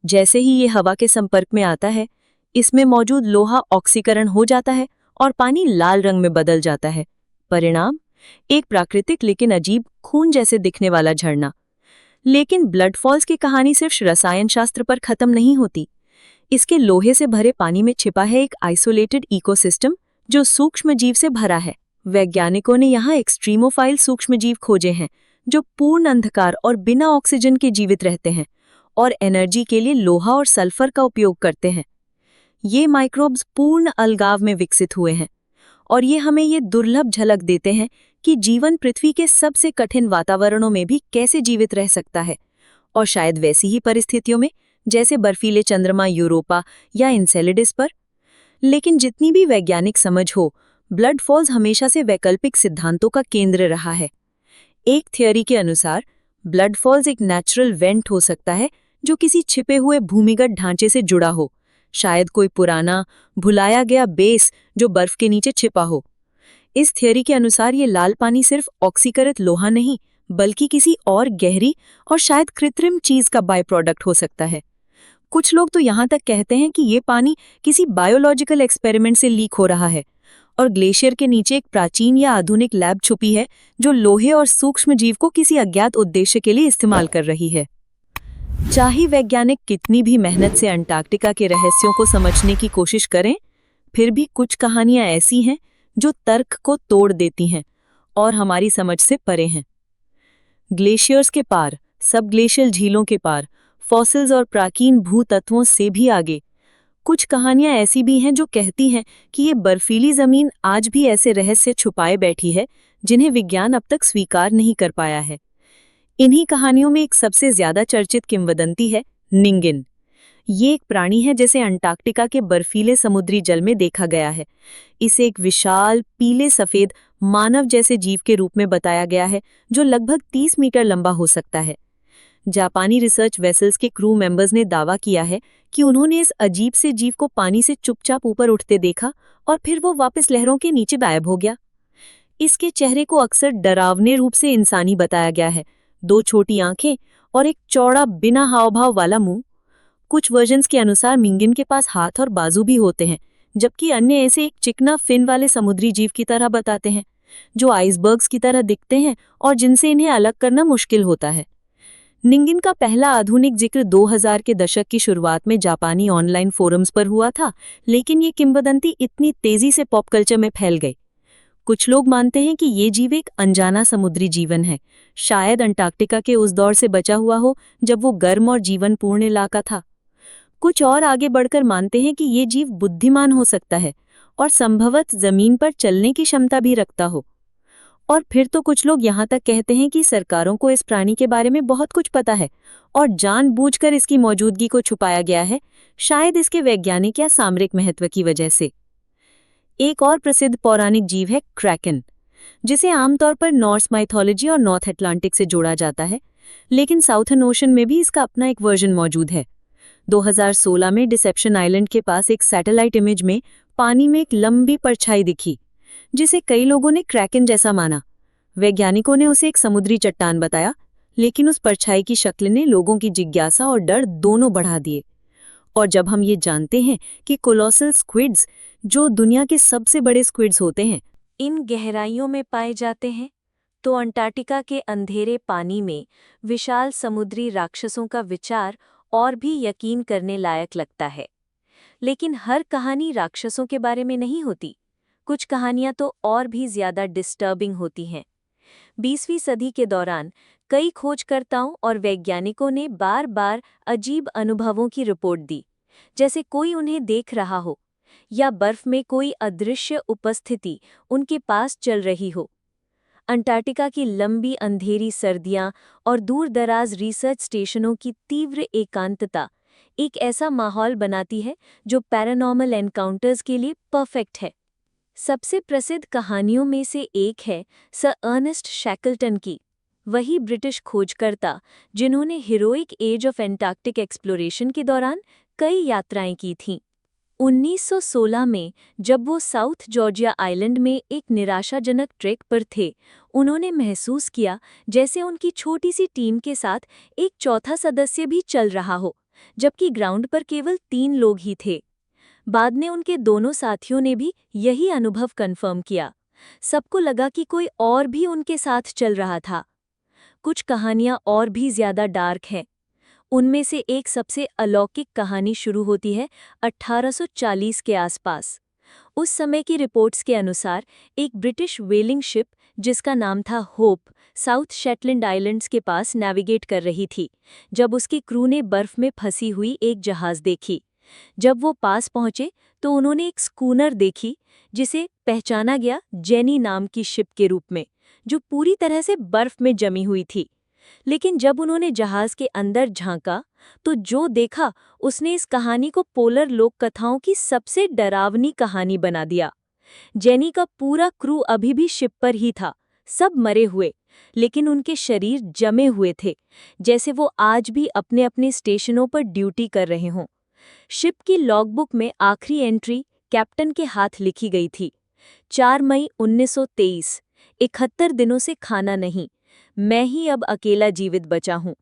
जैसे ही ये हवा के संपर्क में आता है, इसमें मौजूद लोहा ऑक्सीकरण हो जाता है और पानी लाल रंग में बदल जाता है। परिणाम, एक प्राकृतिक लेकिन अजीब खून जैसे दिखने वाला झरना। लेकिन ब्लड फॉल्स की कहानी सिर्फ रसायन शास्त्र पर खत्म नहीं होती। इसके लोहे से भरे पानी में छिपा है एक आइसोलेटेड इकोसिस्टम जो सूक्ष्म जीव से भरा है। वैज्ञानिकों ने यहाँ एक्सट्रीमोफाइल सूक्ष्मजीव खोजे हैं जो पूर्ण अंधकार और बिना ऑक्सीजन के जीवित रहते हैं और एनर्जी के लिए लोहा और सल्फर का उपयोग करते हैं। ये माइक्रोब्स पूर्ण अलगाव में विकसित हुए हैं और ये हमें ये दुर्लभ झलक देते हैं कि जीवन पृथ्वी के सबसे कठिन वातावरणों में भी कैसे जीवित रह सकता है, और शायद वैसी ही परिस्थितियों में जैसे बर्फीले चंद्रमा यूरोपा या इंसेलेडिस पर। लेकिन जितनी भी वैज्ञानिक समझ हो, ब्लड फॉल्स हमेशा से वैकल्पिक सिद्धांतों का केंद्र रहा है। एक थियोरी के अनुसार ब्लड फॉल्स एक नेचुरल वेंट हो सकता है जो किसी छिपे हुए भूमिगत ढांचे से जुड़ा हो, शायद कोई पुराना भुलाया गया बेस जो बर्फ के नीचे छिपा हो। इस थियोरी के अनुसार ये लाल पानी सिर्फ ऑक्सीकृत लोहा नहीं बल्कि किसी और गहरी और शायद कृत्रिम चीज का बाय प्रोडक्ट हो सकता है। कुछ लोग तो यहाँ तक कहते हैं कि ये पानी किसी बायोलॉजिकल एक्सपेरिमेंट से लीक हो रहा है और ग्लेशियर के नीचे एक प्राचीन या आधुनिक लैब छुपी है जो लोहे और सूक्ष्म जीव को किसी अज्ञात उद्देश्य के लिए इस्तेमाल कर रही है। चाहे वैज्ञानिक कितनी भी मेहनत से अंटार्कटिका के रहस्यों को समझने की कोशिश करें, फिर भी कुछ कहानियां ऐसी हैं जो तर्क को तोड़ देती हैं और हमारी समझ से परे हैं। ग्लेशियर्स के पार, सब ग्लेशियल झीलों के पार, फॉसिल्स और प्राचीन भूतत्वों से भी आगे कुछ कहानियां ऐसी भी हैं जो कहती हैं कि ये बर्फीली जमीन आज भी ऐसे रहस्य छुपाए बैठी है जिन्हें विज्ञान अब तक स्वीकार नहीं कर पाया है। इन्हीं कहानियों में एक सबसे ज्यादा चर्चित किंवदंती है निंगिन। ये एक प्राणी है जिसे अंटार्कटिका के बर्फीले समुद्री जल में देखा गया है। इसे एक विशाल पीले सफेद मानव जैसे जीव के रूप में बताया गया है जो लगभग 30 मीटर लंबा हो सकता है। जापानी रिसर्च वेसल्स के क्रू मेंबर्स ने दावा किया है कि उन्होंने इस अजीब से जीव को पानी से चुपचाप ऊपर उठते देखा और फिर वो वापस लहरों के नीचे गायब हो गया। इसके चेहरे को अक्सर डरावने रूप से इंसानी बताया गया है, 2 छोटी आंखें और एक चौड़ा बिना हाव-भाव वाला मुंह। कुछ वर्जन्स के अनुसार मिंगिन के पास हाथ और बाजू भी होते हैं, जबकि अन्य ऐसे एक चिकना फिन वाले समुद्री जीव की तरह बताते हैं, जो आइसबर्ग्स की तरह दिखते हैं और जिनसे इन्हें अलग करना मुश्किल होता है। निंगिन का पहला आधुनिक जिक्र 2000 के दशक की शुरुआत में जापानी ऑनलाइन फोरम्स पर हुआ था, लेकिन ये किंवदंती इतनी तेजी से पॉप कल्चर में फैल गई। कुछ लोग मानते हैं कि ये जीव एक अनजाना समुद्री जीवन है, शायद अंटार्कटिका के उस दौर से बचा हुआ हो जब वो गर्म और जीवनपूर्ण इलाका था। कुछ और आगे बढ़कर मानते हैं कि ये जीव बुद्धिमान हो सकता है और संभवतः जमीन पर चलने की क्षमता भी रखता हो। और फिर तो कुछ लोग यहाँ तक कहते हैं कि सरकारों को इस प्राणी के बारे में बहुत कुछ पता है और जानबूझकर इसकी मौजूदगी को छुपाया गया है, शायद इसके वैज्ञानिक या सामरिक महत्व की वजह से। एक और प्रसिद्ध पौराणिक जीव है क्रैकन, जिसे आमतौर पर नॉर्स माइथोलॉजी और नॉर्थ अटलांटिक से जोड़ा जाता है, लेकिन साउथर्न ओशन में भी इसका अपना एक वर्जन मौजूद है। 2016 में डिसेप्शन आइलैंड के पास एक सैटेलाइट इमेज में पानी में एक लंबी परछाई दिखी, जिसे कई लोगों ने क्रैकन जैसा माना। वैज्ञानिकों ने उसे एक समुद्री चट्टान बताया, लेकिन उस परछाई की शक्ल ने लोगों की जिज्ञासा और डर दोनों बढ़ा दिए। और जब हम ये जानते हैं कि कोलोसल स्क्विड्स, जो दुनिया के सबसे बड़े स्क्विड्स होते हैं, इन गहराइयों में पाए जाते हैं, तो अंटार्कटिका के अंधेरे पानी में विशाल समुद्री राक्षसों का विचार और भी यकीन करने लायक लगता है। लेकिन हर कहानी राक्षसों के बारे में नहीं होती। कुछ कहानियां तो और भी ज्यादा डिस्टर्बिंग होती हैं। 20वीं सदी के दौरान कई खोजकर्ताओं और वैज्ञानिकों ने बार बार अजीब अनुभवों की रिपोर्ट दी, जैसे कोई उन्हें देख रहा हो या बर्फ में कोई अदृश्य उपस्थिति उनके पास चल रही हो। अंटार्कटिका की लंबी अंधेरी सर्दियां और दूर-दराज रिसर्च स्टेशनों की तीव्र एकांतता एक ऐसा माहौल बनाती है जो पैरानॉर्मल एनकाउंटर्स के लिए परफेक्ट है। सबसे प्रसिद्ध कहानियों में से एक है सर अर्नेस्ट शैकल्टन की, वही ब्रिटिश खोजकर्ता जिन्होंने heroic age of Antarctic exploration के दौरान कई यात्राएं की थीं। 1916 में जब वो साउथ जॉर्जिया आइलैंड में एक निराशाजनक ट्रैक पर थे, उन्होंने महसूस किया जैसे उनकी छोटी सी टीम के साथ एक चौथा सदस्य भी चल रहा हो, जबकि ग्राउंड पर केवल 3 लोग ही थे। बाद में उनके दोनों साथियों ने भी यही अनुभव कंफर्म किया। सबको लगा कि कोई और भी उनके साथ चल रहा था। कुछ कहानियां और भी ज्यादा डार्क हैं। उनमें से एक सबसे अलौकिक कहानी शुरू होती है 1840 के आसपास। उस समय की रिपोर्ट्स के अनुसार एक ब्रिटिश व्हेलिंग शिप जिसका नाम था होप, साउथ शेटलैंड आइलैंड्स के पास नेविगेट कर रही थी, जब उसकी क्रू ने बर्फ में फंसी हुई एक जहाज देखी। जब वो पास पहुंचे तो उन्होंने एक स्कूनर देखी जिसे पहचाना गया जेनी नाम की शिप के रूप में, जो पूरी तरह से बर्फ में जमी हुई थी। लेकिन जब उन्होंने जहाज के अंदर झांका तो जो देखा उसने इस कहानी को पोलर लोक कथाओं की सबसे डरावनी कहानी बना दिया। जेनी का पूरा क्रू अभी भी शिप पर ही था, सब मरे हुए, लेकिन उनके शरीर जमे हुए थे, जैसे वो आज भी अपने अपने स्टेशनों पर ड्यूटी कर रहे हों। शिप की लॉगबुक में आखिरी एंट्री कैप्टन के हाथ लिखी गई थी, 4 मई 1923, 71 दिनों से खाना नहीं, मैं ही अब अकेला जीवित बचा हूँ।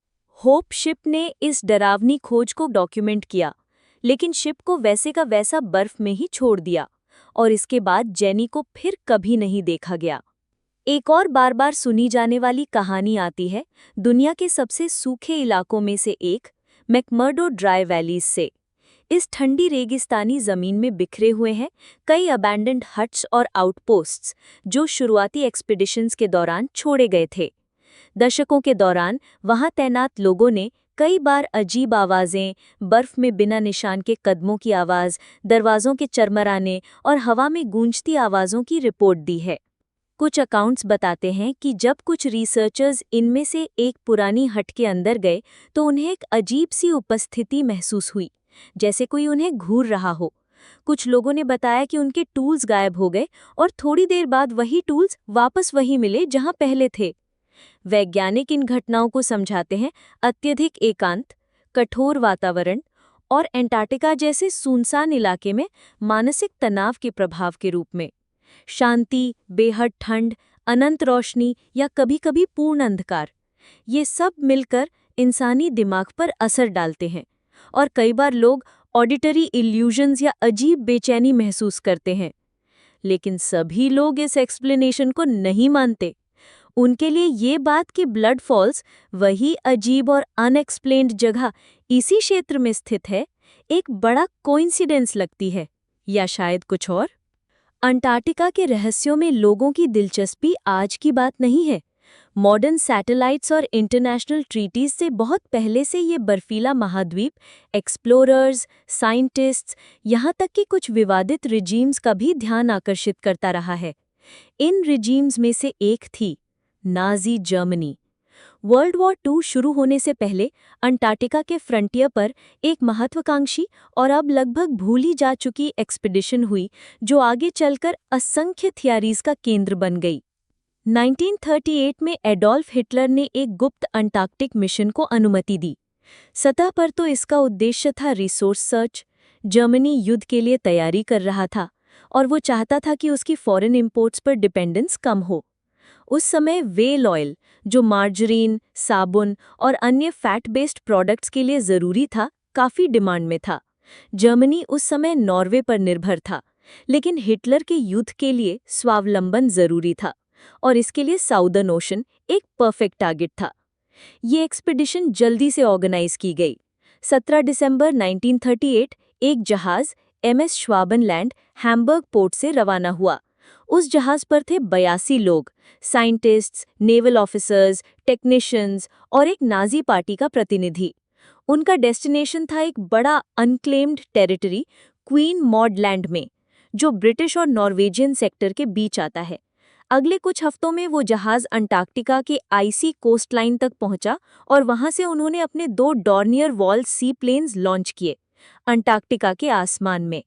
होप शिप ने इस डरावनी खोज को डॉक्यूमेंट किया, लेकिन शिप को वैसे का वैसा बर्फ में ही छोड़ दिया और इसके बाद जेनी को फिर कभी नहीं देखा गया। एक और बार बार सुनी जाने वाली कहानी आती है दुनिया के सबसे सूखे इलाकों में से एक मैकमर्डो ड्राई वैलीज से। इस ठंडी रेगिस्तानी जमीन में बिखरे हुए हैं कई अबैंडन्ड हट्स और आउटपोस्ट्स जो शुरुआती एक्सपीडिशंस के दौरान छोड़े गए थे। दशकों के दौरान वहां तैनात लोगों ने कई बार अजीब आवाजें, बर्फ में बिना निशान के कदमों की आवाज, दरवाजों के चरमराने और हवा में गूंजती आवाजों की रिपोर्ट दी है। कुछ अकाउंट्स बताते हैं कि जब कुछ रिसर्चर्स इनमें से एक पुरानी हट के अंदर गए तो उन्हें एक अजीब सी उपस्थिति महसूस हुई, जैसे कोई उन्हें घूर रहा हो। कुछ लोगों ने बताया कि उनके टूल्स गायब हो गए और थोड़ी देर बाद वही टूल्स वापस वही मिले जहां पहले थे। वैज्ञानिक इन घटनाओं को समझाते हैं अत्यधिक एकांत, कठोर वातावरण और एंटार्क्टिका जैसे सुनसान इलाके में मानसिक तनाव के प्रभाव के रूप में। शांति, बेहद ठंड, अनंत रोशनी या कभी-कभी पूर्ण अंधकार, ये सब मिलकर इंसानी दिमाग पर असर डालते हैं और कई बार लोग ऑडिटरी इल्यूजन्स या अजीब बेचैनी महसूस करते हैं। लेकिन सभी लोग इस एक्सप्लेनेशन को नहीं मानते। उनके लिए ये बात कि ब्लड फॉल्स, वही अजीब और अनएक्सप्लेन्ड जगह इसी क्षेत्र में स्थित है, एक बड़ा कोइंसिडेंस लगती है, या शायद कुछ और। अंटार्कटिका के रहस्यों में लोगों की दिलचस्पी आज की बात नहीं है। मॉडर्न सैटेलाइट्स और इंटरनेशनल ट्रीटीज से बहुत पहले से ये बर्फीला महाद्वीप एक्सप्लोरर्स, साइंटिस्ट्स, यहाँ तक कि कुछ विवादित रिजीम्स का भी ध्यान आकर्षित करता रहा है। इन रिजीम्स में से एक थी Nazi Germany. World war II शुरू होने से पहले अंटार्कटिका के फ्रंटियर पर एक महत्वाकांक्षी और अब लगभग भूली जा चुकी एक्सपीडिशन हुई जो आगे चलकर असंख्य थियरीज का केंद्र बन गई। 1938 में एडोल्फ हिटलर ने एक गुप्त अंटार्कटिक मिशन को अनुमति दी। सतह पर तो इसका उद्देश्य था रिसोर्स सर्च। जर्मनी युद्ध के लिए तैयारी कर रहा था और वो चाहता था कि उसकी फॉरेन इंपोर्ट्स पर डिपेंडेंस कम हो। उस समय व्हेल ऑयल, जो मार्जरीन, साबुन और अन्य फैट बेस्ड प्रोडक्ट्स के लिए ज़रूरी था, काफ़ी डिमांड में था। जर्मनी उस समय नॉर्वे पर निर्भर था, लेकिन हिटलर के युद्ध के लिए स्वावलंबन ज़रूरी था और इसके लिए साउदर्न ओशन एक परफेक्ट टारगेट था। ये एक्सपीडिशन जल्दी से ऑर्गेनाइज की गई। 17 दिसंबर 1938 एक जहाज़ MS श्वाबनलैंड हैम्बर्ग पोर्ट से रवाना हुआ। उस जहाज पर थे 82 लोग, साइंटिस्ट्स, नेवल ऑफिसर्स, टेक्नीशियंस और एक नाजी पार्टी का प्रतिनिधि। उनका डेस्टिनेशन था एक बड़ा unclaimed territory queen mod land में, जो ब्रिटिश और नॉर्वेजियन सेक्टर के बीच आता है। अगले कुछ हफ्तों में वो जहाज अंटार्कटिका के आइसी कोस्ट लाइन तक पहुंचा और वहां से उन्होंने अपने 2 डॉर्नियर वॉल सी प्लेन्स लॉन्च किए अंटार्कटिका के आसमान में।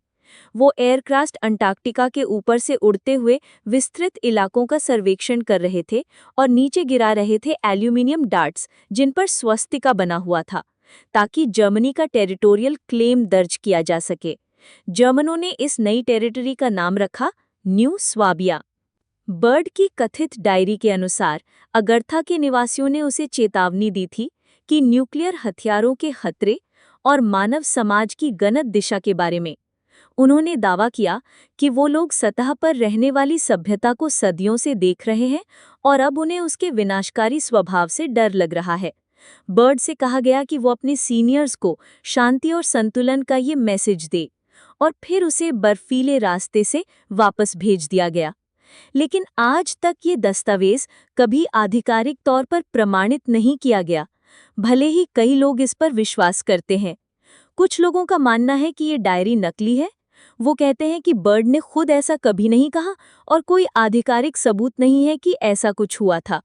वो एयरक्राफ्ट अंटार्कटिका के ऊपर से उड़ते हुए विस्तृत इलाकों का सर्वेक्षण कर रहे थे और नीचे गिरा रहे थे एल्यूमिनियम डार्ट्स जिन पर स्वस्तिका बना हुआ था, ताकि जर्मनी का टेरिटोरियल क्लेम दर्ज किया जा सके। जर्मनों ने इस नई टेरिटरी का नाम रखा न्यू स्वाबिया। बर्ड की कथित डायरी के अनुसार अगर्था के निवासियों ने उसे चेतावनी दी थी कि न्यूक्लियर हथियारों के खतरे और मानव समाज की गलत दिशा के बारे में। उन्होंने दावा किया कि वो लोग सतह पर रहने वाली सभ्यता को सदियों से देख रहे हैं और अब उन्हें उसके विनाशकारी स्वभाव से डर लग रहा है। बर्ड से कहा गया कि वो अपने सीनियर्स को शांति और संतुलन का ये मैसेज दे और फिर उसे बर्फीले रास्ते से वापस भेज दिया गया। लेकिन आज तक ये दस्तावेज कभी आधिकारिक तौर पर प्रमाणित नहीं किया गया, भले ही कई लोग इस पर विश्वास करते हैं। कुछ लोगों का मानना है कि ये डायरी नकली है। वो कहते हैं कि बर्ड ने खुद ऐसा कभी नहीं कहा और कोई आधिकारिक सबूत नहीं है कि ऐसा कुछ हुआ था।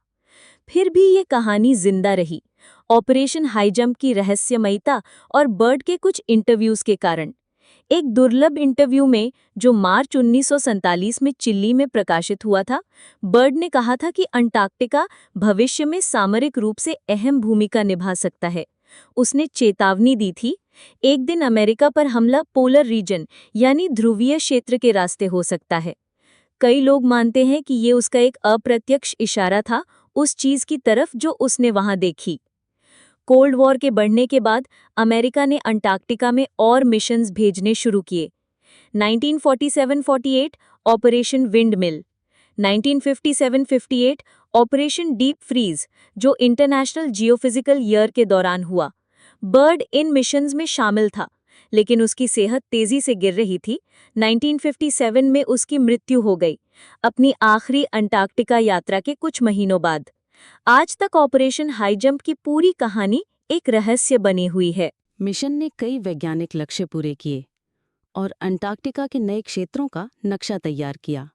फिर भी ये कहानी जिंदा रही, ऑपरेशन हाईजंप की रहस्यमयता और बर्ड के कुछ इंटरव्यूज के कारण। एक दुर्लभ इंटरव्यू में जो मार्च 1947 में चिली में प्रकाशित हुआ था, बर्ड ने कहा था कि अंटार्कटिका भविष्य में सामरिक रूप से अहम भूमिका निभा सकता है। उसने चेतावनी दी थी, एक दिन अमेरिका पर हमला पोलर रीजन यानी ध्रुवीय क्षेत्र के रास्ते हो सकता है। कई लोग मानते हैं कि ये उसका एक अप्रत्यक्ष इशारा था उस चीज की तरफ जो उसने वहां देखी। कोल्ड वॉर के बढ़ने के बाद अमेरिका ने अंटार्कटिका में और मिशंस भेजने शुरू किए। 1947-48 operation windmill, 1957-58 operation deep freeze जो इंटरनेशनल जियोफिजिकल ईयर के दौरान हुआ। बर्ड इन मिशंस में शामिल था, लेकिन उसकी सेहत तेजी से गिर रही थी। 1957 में उसकी मृत्यु हो गई, अपनी आखिरी अंटार्कटिका यात्रा के कुछ महीनों बाद। आज तक ऑपरेशन हाई जंप की पूरी कहानी एक रहस्य बनी हुई है। मिशन ने कई वैज्ञानिक लक्ष्य पूरे किए और अंटार्कटिका के नए क्षेत्रों का नक्शा तैयार किया,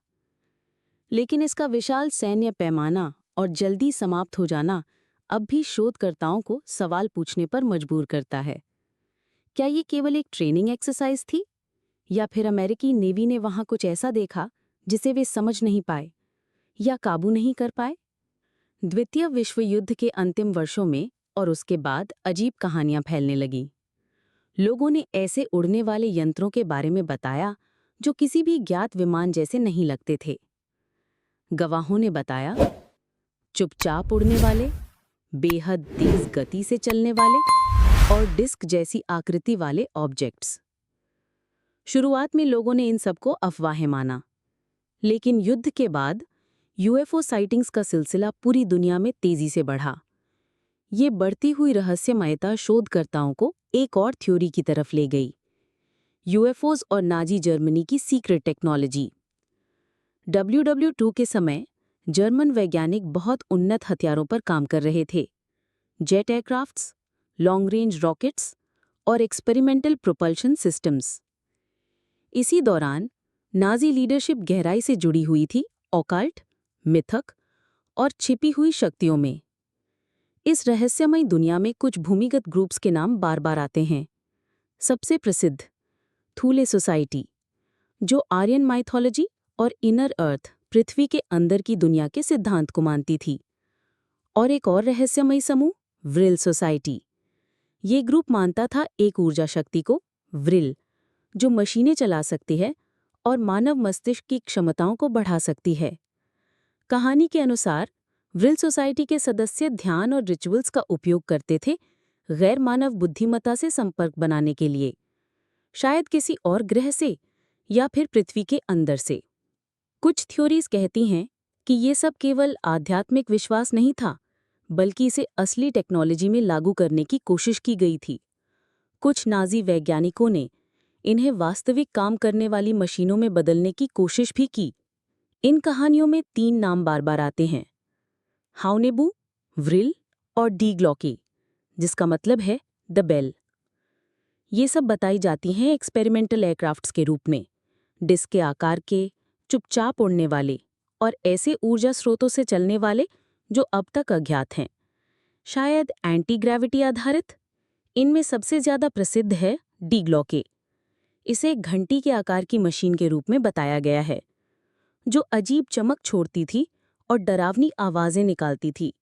लेकिन इसका विशाल सैन्य पैमाना और जल्दी समाप्त हो जाना अब भी शोधकर्ताओं को सवाल पूछने पर मजबूर करता है। क्या ये केवल एक ट्रेनिंग एक्सरसाइज थी, या फिर अमेरिकी नेवी ने वहां कुछ ऐसा देखा जिसे वे समझ नहीं पाए या काबू नहीं कर पाए? द्वितीय विश्व युद्ध के अंतिम वर्षों में और उसके बाद अजीब कहानियां फैलने लगीं। लोगों ने ऐसे उड़ने वाले यंत्रों के बारे में बताया जो किसी भी ज्ञात विमान जैसे नहीं लगते थे। गवाहों ने बताया, चुपचाप उड़ने वाले, बेहद तेज गति से चलने वाले और डिस्क जैसी आकृति वाले ऑब्जेक्ट्स। शुरुआत में लोगों ने इन सबको अफवाहें माना, लेकिन युद्ध के बाद यूएफओ साइटिंग्स का सिलसिला पूरी दुनिया में तेजी से बढ़ा। ये बढ़ती हुई रहस्यमयता शोधकर्ताओं को एक और थ्योरी की तरफ ले गई, यूएफओज और नाजी जर्मनी की सीक्रेट टेक्नोलॉजी। WW2 के समय जर्मन वैज्ञानिक बहुत उन्नत हथियारों पर काम कर रहे थे, jet aircrafts, long range rockets और एक्सपेरिमेंटल प्रोपल्शन सिस्टम्स। इसी दौरान नाजी लीडरशिप गहराई से जुड़ी हुई थी ऑकल्ट, मिथक और छिपी हुई शक्तियों में। इस रहस्यमयी दुनिया में कुछ भूमिगत ग्रुप्स के नाम बार बार आते हैं। सबसे प्रसिद्ध थूले सोसाइटी, जो आर्यन माइथोलॉजी और इनर अर्थ, पृथ्वी के अंदर की दुनिया के सिद्धांत को मानती थी। और एक और रहस्यमयी समूह व्रिल सोसाइटी। ये ग्रुप मानता था एक ऊर्जा शक्ति को, व्रिल, जो मशीनें चला सकती है और मानव मस्तिष्क की क्षमताओं को बढ़ा सकती है। कहानी के अनुसार व्रिल सोसाइटी के सदस्य ध्यान और रिचुअल्स का उपयोग करते थे गैर मानव बुद्धिमत्ता से संपर्क बनाने के लिए, शायद किसी और ग्रह से या फिर पृथ्वी के अंदर से। कुछ थ्योरीज कहती हैं कि ये सब केवल आध्यात्मिक विश्वास नहीं था, बल्कि इसे असली टेक्नोलॉजी में लागू करने की कोशिश की गई थी। कुछ नाजी वैज्ञानिकों ने इन्हें वास्तविक काम करने वाली मशीनों में बदलने की कोशिश भी की। इन कहानियों में 3 नाम बार बार आते हैं, हाउनेबू, व्रिल और डी ग्लॉकी, जिसका मतलब है द बेल। ये सब बताई जाती हैं एक्सपेरिमेंटल एयरक्राफ्ट्स के रूप में, डिस्क के आकार के, चुपचाप उड़ने वाले और ऐसे ऊर्जा स्रोतों से चलने वाले जो अब तक अज्ञात हैं, शायद एंटी ग्रेविटी आधारित। इनमें सबसे ज्यादा प्रसिद्ध है डी ग्लॉके। इसे एक घंटी के आकार की मशीन के रूप में बताया गया है, जो अजीब चमक छोड़ती थी और डरावनी आवाजें निकालती थी।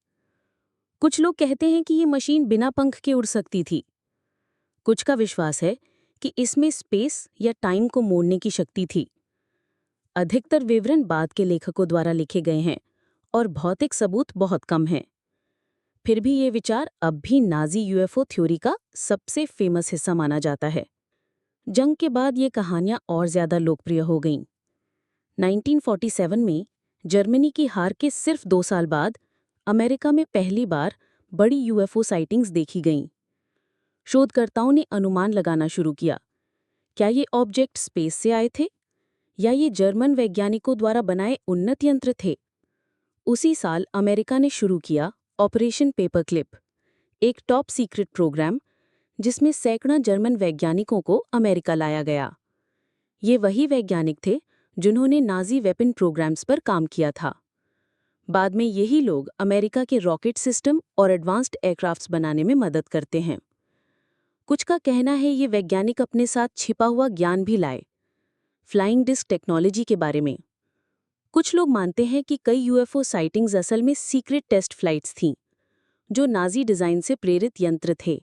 कुछ लोग कहते हैं कि ये मशीन बिना पंख के उड़ सकती थी। कुछ का विश्वास है कि इसमें स्पेस या टाइम को मोड़ने की शक्ति थी। अधिकतर विवरण बाद के लेखकों द्वारा लिखे गए हैं और भौतिक सबूत बहुत कम हैं। फिर भी ये विचार अब भी नाजी यूएफओ थ्योरी का सबसे फेमस हिस्सा माना जाता है। जंग के बाद ये कहानियां और ज्यादा लोकप्रिय हो गईं। 1947 में जर्मनी की हार के सिर्फ 2 साल बाद अमेरिका में पहली बार बड़ी यूएफओ साइटिंग्स देखी गईं। शोधकर्ताओं ने अनुमान लगाना शुरू किया, क्या ये ऑब्जेक्ट स्पेस से आए थे या ये जर्मन वैज्ञानिकों द्वारा बनाए उन्नत यंत्र थे। उसी साल अमेरिका ने शुरू किया ऑपरेशन पेपरक्लिप, एक टॉप सीक्रेट प्रोग्राम जिसमें सैकड़ों जर्मन वैज्ञानिकों को अमेरिका लाया गया। ये वही वैज्ञानिक थे जिन्होंने नाजी वेपन प्रोग्राम्स पर काम किया था। बाद में यही लोग अमेरिका के रॉकेट सिस्टम और एडवांस्ड एयरक्राफ्ट्स बनाने में मदद करते हैं। कुछ का कहना है ये वैज्ञानिक अपने साथ छिपा हुआ ज्ञान भी लाए, फ्लाइंग डिस्क टेक्नोलॉजी के बारे में। कुछ लोग मानते हैं कि कई यूएफओ साइटिंग्स असल में सीक्रेट टेस्ट फ्लाइट्स थीं, जो नाजी डिजाइन से प्रेरित यंत्र थे।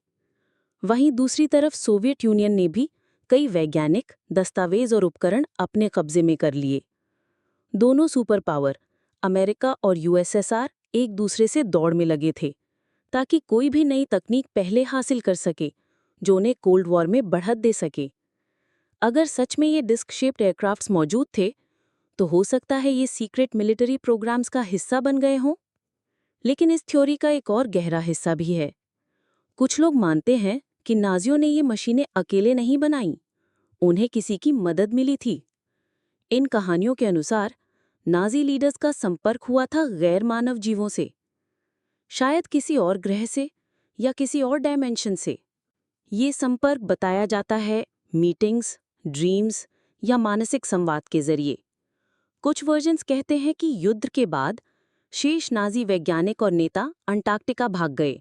वहीं दूसरी तरफ सोवियत यूनियन ने भी कई वैज्ञानिक, दस्तावेज और उपकरण अपने कब्जे में कर लिए। दोनों सुपर पावर, अमेरिका और यूएसएसआर, एक दूसरे से दौड़ में लगे थे, ताकि कोई भी नई तकनीक पहले हासिल कर सके जो उन्हें कोल्ड वॉर में बढ़त दे सके। अगर सच में ये डिस्क शेप्ड एयरक्राफ्ट्स मौजूद थे तो हो सकता है ये सीक्रेट मिलिट्री प्रोग्राम्स का हिस्सा बन गए हों। लेकिन इस थ्योरी का एक और गहरा हिस्सा भी है। कुछ लोग मानते हैं कि नाजियों ने ये मशीनें अकेले नहीं बनाईं, उन्हें किसी की मदद मिली थी। इन कहानियों के अनुसार नाजी लीडर्स का संपर्क हुआ था गैर मानव जीवों से, शायद किसी और ग्रह से या किसी और डायमेंशन से। ये संपर्क बताया जाता है मीटिंग्स, ड्रीम्स या मानसिक संवाद के जरिए। कुछ वर्जन्स कहते हैं कि युद्ध के बाद शेष नाजी वैज्ञानिक और नेता अंटार्कटिका भाग गए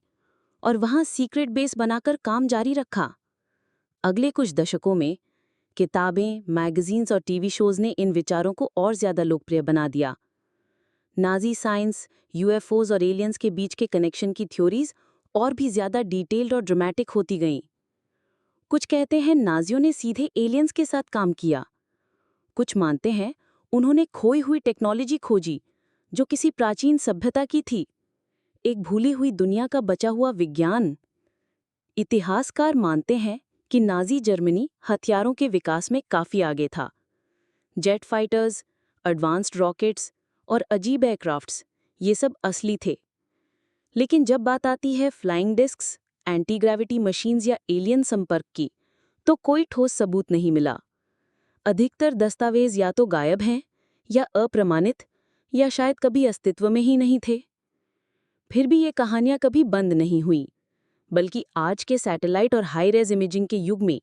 और वहां सीक्रेट बेस बनाकर काम जारी रखा। अगले कुछ दशकों में किताबें, मैगजीन्स और टीवी शोज ने इन विचारों को और ज्यादा लोकप्रिय बना दिया। नाजी साइंस, यूएफओज और एलियंस के बीच के कनेक्शन की थ्योरीज और भी ज्यादा डिटेल्ड और ड्रामेटिक होती गईं। कुछ कहते हैं नाजियों ने सीधे एलियंस के साथ काम किया। कुछ मानते हैं उन्होंने खोई हुई टेक्नोलॉजी खोजी जो किसी प्राचीन सभ्यता की थी, एक भूली हुई दुनिया का बचा हुआ विज्ञान। इतिहासकार मानते हैं कि नाजी जर्मनी हथियारों के विकास में काफी आगे था। जेट फाइटर्स, एडवांस्ड रॉकेट्स और अजीब एयरक्राफ्ट्स, ये सब असली थे। लेकिन जब बात आती है flying discs, anti gravity machines या एलियन संपर्क की, तो कोई ठोस सबूत नहीं मिला। अधिकतर दस्तावेज या तो गायब हैं या अप्रमाणित या शायद कभी अस्तित्व में ही नहीं थे। फिर भी ये कहानियां कभी बंद नहीं हुई, बल्कि आज के सैटेलाइट और हाई रेज इमेजिंग के युग में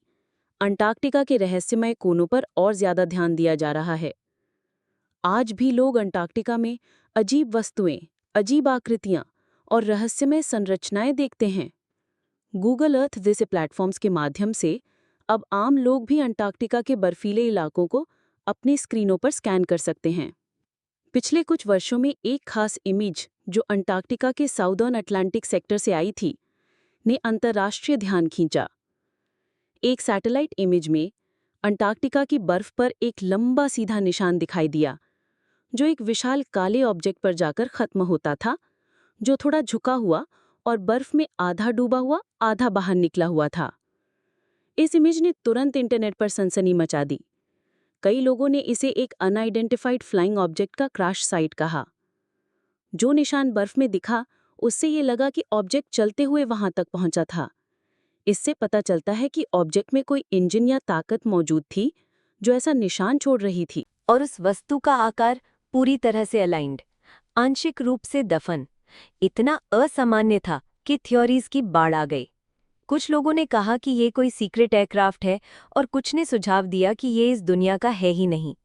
अंटार्कटिका के रहस्यमय कोनों पर और ज्यादा ध्यान दिया जा रहा है। आज भी लोग अंटार्कटिका में अजीब वस्तुएं, अजीब आकृतियां और रहस्यमय संरचनाएं देखते हैं। गूगल अर्थ जैसे प्लेटफॉर्म्स के माध्यम से अब आम लोग भी अंटार्कटिका के बर्फीले इलाकों को अपनी स्क्रीनों पर स्कैन कर सकते हैं। पिछले कुछ वर्षों में एक खास इमेज जो अंटार्कटिका के साउदर्न अटलांटिक सेक्टर से आई थी, ने अंतर्राष्ट्रीय ध्यान खींचा। एक सैटेलाइट इमेज में अंटार्कटिका की बर्फ पर एक लंबा सीधा निशान दिखाई दिया, जो एक विशाल काले ऑब्जेक्ट पर जाकर खत्म होता था, जो थोड़ा झुका हुआ और बर्फ में आधा डूबा हुआ, आधा बाहर निकला हुआ था। इस इमेज ने तुरंत इंटरनेट पर सनसनी मचा दी। कई लोगों ने इसे एक अनआइडेंटिफाइड फ्लाइंग ऑब्जेक्ट का क्रैश साइट कहा। जो निशान बर्फ में दिखा, उससे ये लगा कि ऑब्जेक्ट चलते हुए वहां तक पहुंचा था। इससे पता चलता है कि ऑब्जेक्ट में कोई इंजन या ताकत मौजूद थी जो ऐसा निशान छोड़ रही थी। और उस वस्तु का आकार पूरी तरह से अलाइंड, आंशिक रूप से दफन, इतना असामान्य था कि थ्योरीज की बाढ़ आ गई। कुछ लोगों ने कहा कि ये कोई सीक्रेट एयरक्राफ्ट है और कुछ ने सुझाव दिया कि ये इस दुनिया का है ही नहीं।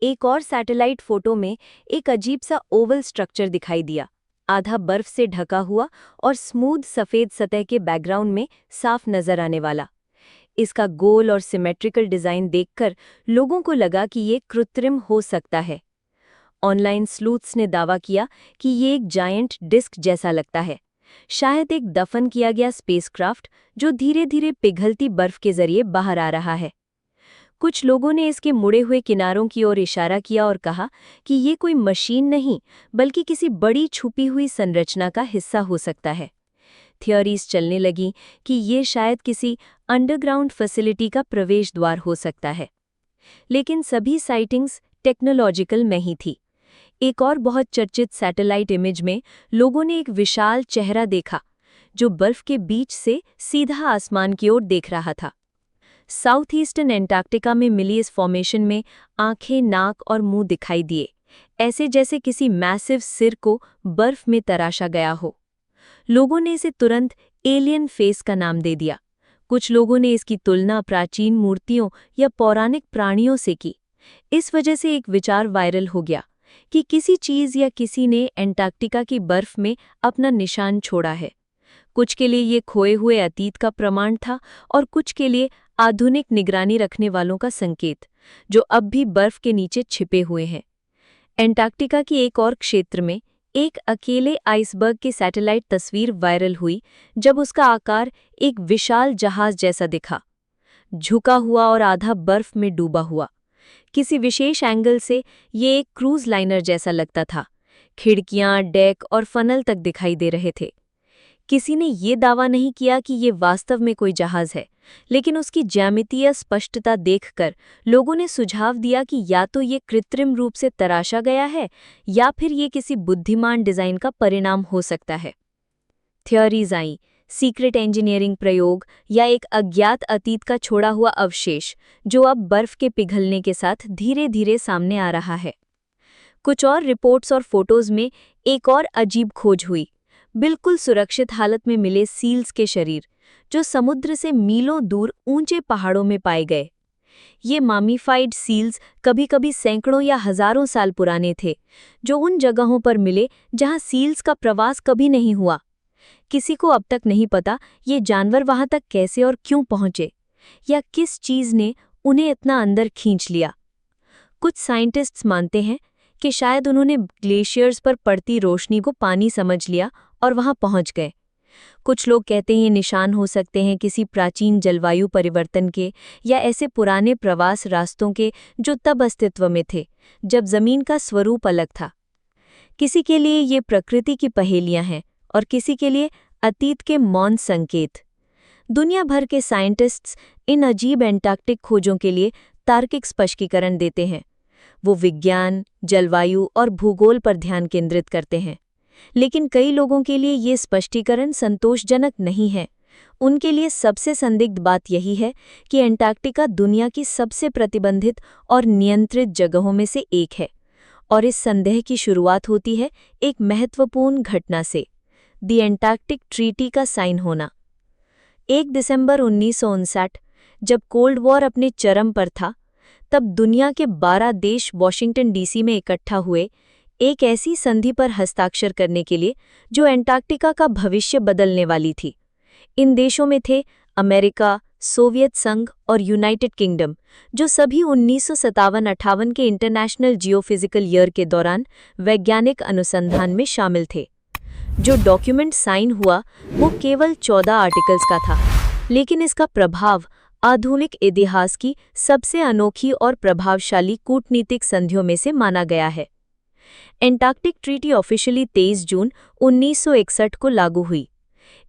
एक और सैटेलाइट फोटो में एक अजीब सा ओवल स्ट्रक्चर दिखाई दिया, आधा बर्फ से ढका हुआ और स्मूथ सफेद सतह के बैकग्राउंड में साफ नजर आने वाला। इसका गोल और सिमेट्रिकल डिजाइन देखकर लोगों को लगा कि ये कृत्रिम हो सकता है। ऑनलाइन स्लूथ्स ने दावा किया कि ये एक जायंट डिस्क जैसा लगता है, शायद एक दफन किया गया स्पेसक्राफ्ट जो धीरे धीरे पिघलती बर्फ के जरिए बाहर आ रहा है। कुछ लोगों ने इसके मुड़े हुए किनारों की ओर इशारा किया और कहा कि ये कोई मशीन नहीं, बल्कि किसी बड़ी छुपी हुई संरचना का हिस्सा हो सकता है। थियोरीज चलने लगी कि ये शायद किसी अंडरग्राउंड फैसिलिटी का प्रवेश द्वार हो सकता है। लेकिन सभी साइटिंग्स टेक्नोलॉजिकल में ही थी। एक और बहुत चर्चित सैटेलाइट इमेज में लोगों ने एक विशाल चेहरा देखा जो बर्फ के बीच से सीधा आसमान की ओर देख रहा था। साउथ ईस्टर्न एंटार्कटिका में मिली इस फॉर्मेशन में आंखें, नाक और मुंह दिखाई दिए, ऐसे जैसे किसी मैसिव सिर को बर्फ में तराशा गया हो। लोगों ने इसे तुरंत एलियन फेस का नाम दे दिया। कुछ लोगों ने इसकी तुलना प्राचीन मूर्तियों या पौराणिक प्राणियों से की। इस वजह से एक विचार वायरल हो गया कि किसी चीज या किसी ने एंटार्कटिका की बर्फ में अपना निशान छोड़ा है। कुछ के लिए ये खोए हुए अतीत का प्रमाण था और कुछ के लिए आधुनिक निगरानी रखने वालों का संकेत, जो अब भी बर्फ के नीचे छिपे हुए हैं। एंटार्कटिका की एक और क्षेत्र में एक अकेले आइसबर्ग की सैटेलाइट तस्वीर वायरल हुई जब उसका आकार एक विशाल जहाज जैसा दिखा, झुका हुआ और आधा बर्फ में डूबा हुआ। किसी विशेष एंगल से ये एक क्रूज लाइनर जैसा लगता था। खिड़कियां, डेक और फनल तक दिखाई दे रहे थे। किसी ने ये दावा नहीं किया कि ये वास्तव में कोई जहाज है, लेकिन उसकी ज्यामितीय स्पष्टता देखकर लोगों ने सुझाव दिया कि या तो ये कृत्रिम रूप से तराशा गया है या फिर ये किसी बुद्धिमान डिजाइन का परिणाम हो सकता है। थ्योरीज आई, सीक्रेट इंजीनियरिंग प्रयोग या एक अज्ञात अतीत का छोड़ा हुआ अवशेष जो अब बर्फ के पिघलने के साथ धीरे धीरे सामने आ रहा है। कुछ और रिपोर्ट्स और फोटोज में एक और अजीब खोज हुई, बिल्कुल सुरक्षित हालत में मिले सील्स के शरीर जो समुद्र से मीलों दूर ऊंचे पहाड़ों में पाए गए। ये मामीफाइड सील्स कभी-कभी सैकड़ों या हजारों साल पुराने थे, जो उन जगहों पर मिले जहां सील्स का प्रवास कभी नहीं हुआ। किसी को अब तक नहीं पता ये जानवर वहां तक कैसे और क्यों पहुंचे, या किस चीज ने उन्हें इतना अंदर खींच लिया। कुछ साइंटिस्ट्स मानते हैं कि शायद उन्होंने ग्लेशियर्स पर पड़ती रोशनी को पानी समझ लिया और वहां पहुंच गए। कुछ लोग कहते हैं ये निशान हो सकते हैं किसी प्राचीन जलवायु परिवर्तन के या ऐसे पुराने प्रवास रास्तों के जो तब अस्तित्व में थे जब जमीन का स्वरूप अलग था। किसी के लिए ये प्रकृति की पहेलियां हैं और किसी के लिए अतीत के मौन संकेत। दुनिया भर के साइंटिस्ट्स इन अजीब एंटार्कटिक खोजों के लिए तार्किक स्पष्टीकरण देते हैं। वो विज्ञान, जलवायु और भूगोल पर ध्यान केंद्रित करते हैं, लेकिन कई लोगों के लिए ये स्पष्टीकरण संतोषजनक नहीं है। उनके लिए सबसे संदिग्ध बात यही है कि एंटार्कटिका दुनिया की सबसे प्रतिबंधित और नियंत्रित जगहों में से एक है, और इस संदेह की शुरुआत होती है एक महत्वपूर्ण घटना से, द एंटार्कटिक ट्रीटी का साइन होना। 1 दिसंबर 1959, जब कोल्ड वॉर अपने चरम पर था, तब दुनिया के 12 देश वॉशिंगटन डीसी में इकट्ठा हुए एक ऐसी संधि पर हस्ताक्षर करने के लिए जो एंटार्कटिका का भविष्य बदलने वाली थी। इन देशों में थे अमेरिका, सोवियत संघ और यूनाइटेड किंगडम, जो सभी 1957-58 के इंटरनेशनल जियोफिजिकल ईयर के दौरान वैज्ञानिक अनुसंधान में शामिल थे। जो डॉक्यूमेंट साइन हुआ वो केवल 14 आर्टिकल्स का था, लेकिन इसका प्रभाव आधुनिक इतिहास की सबसे अनोखी और प्रभावशाली कूटनीतिक संधियों में से माना गया है। एंटार्कटिक ट्रीटी ऑफिशियली 23 जून 1961 को लागू हुई।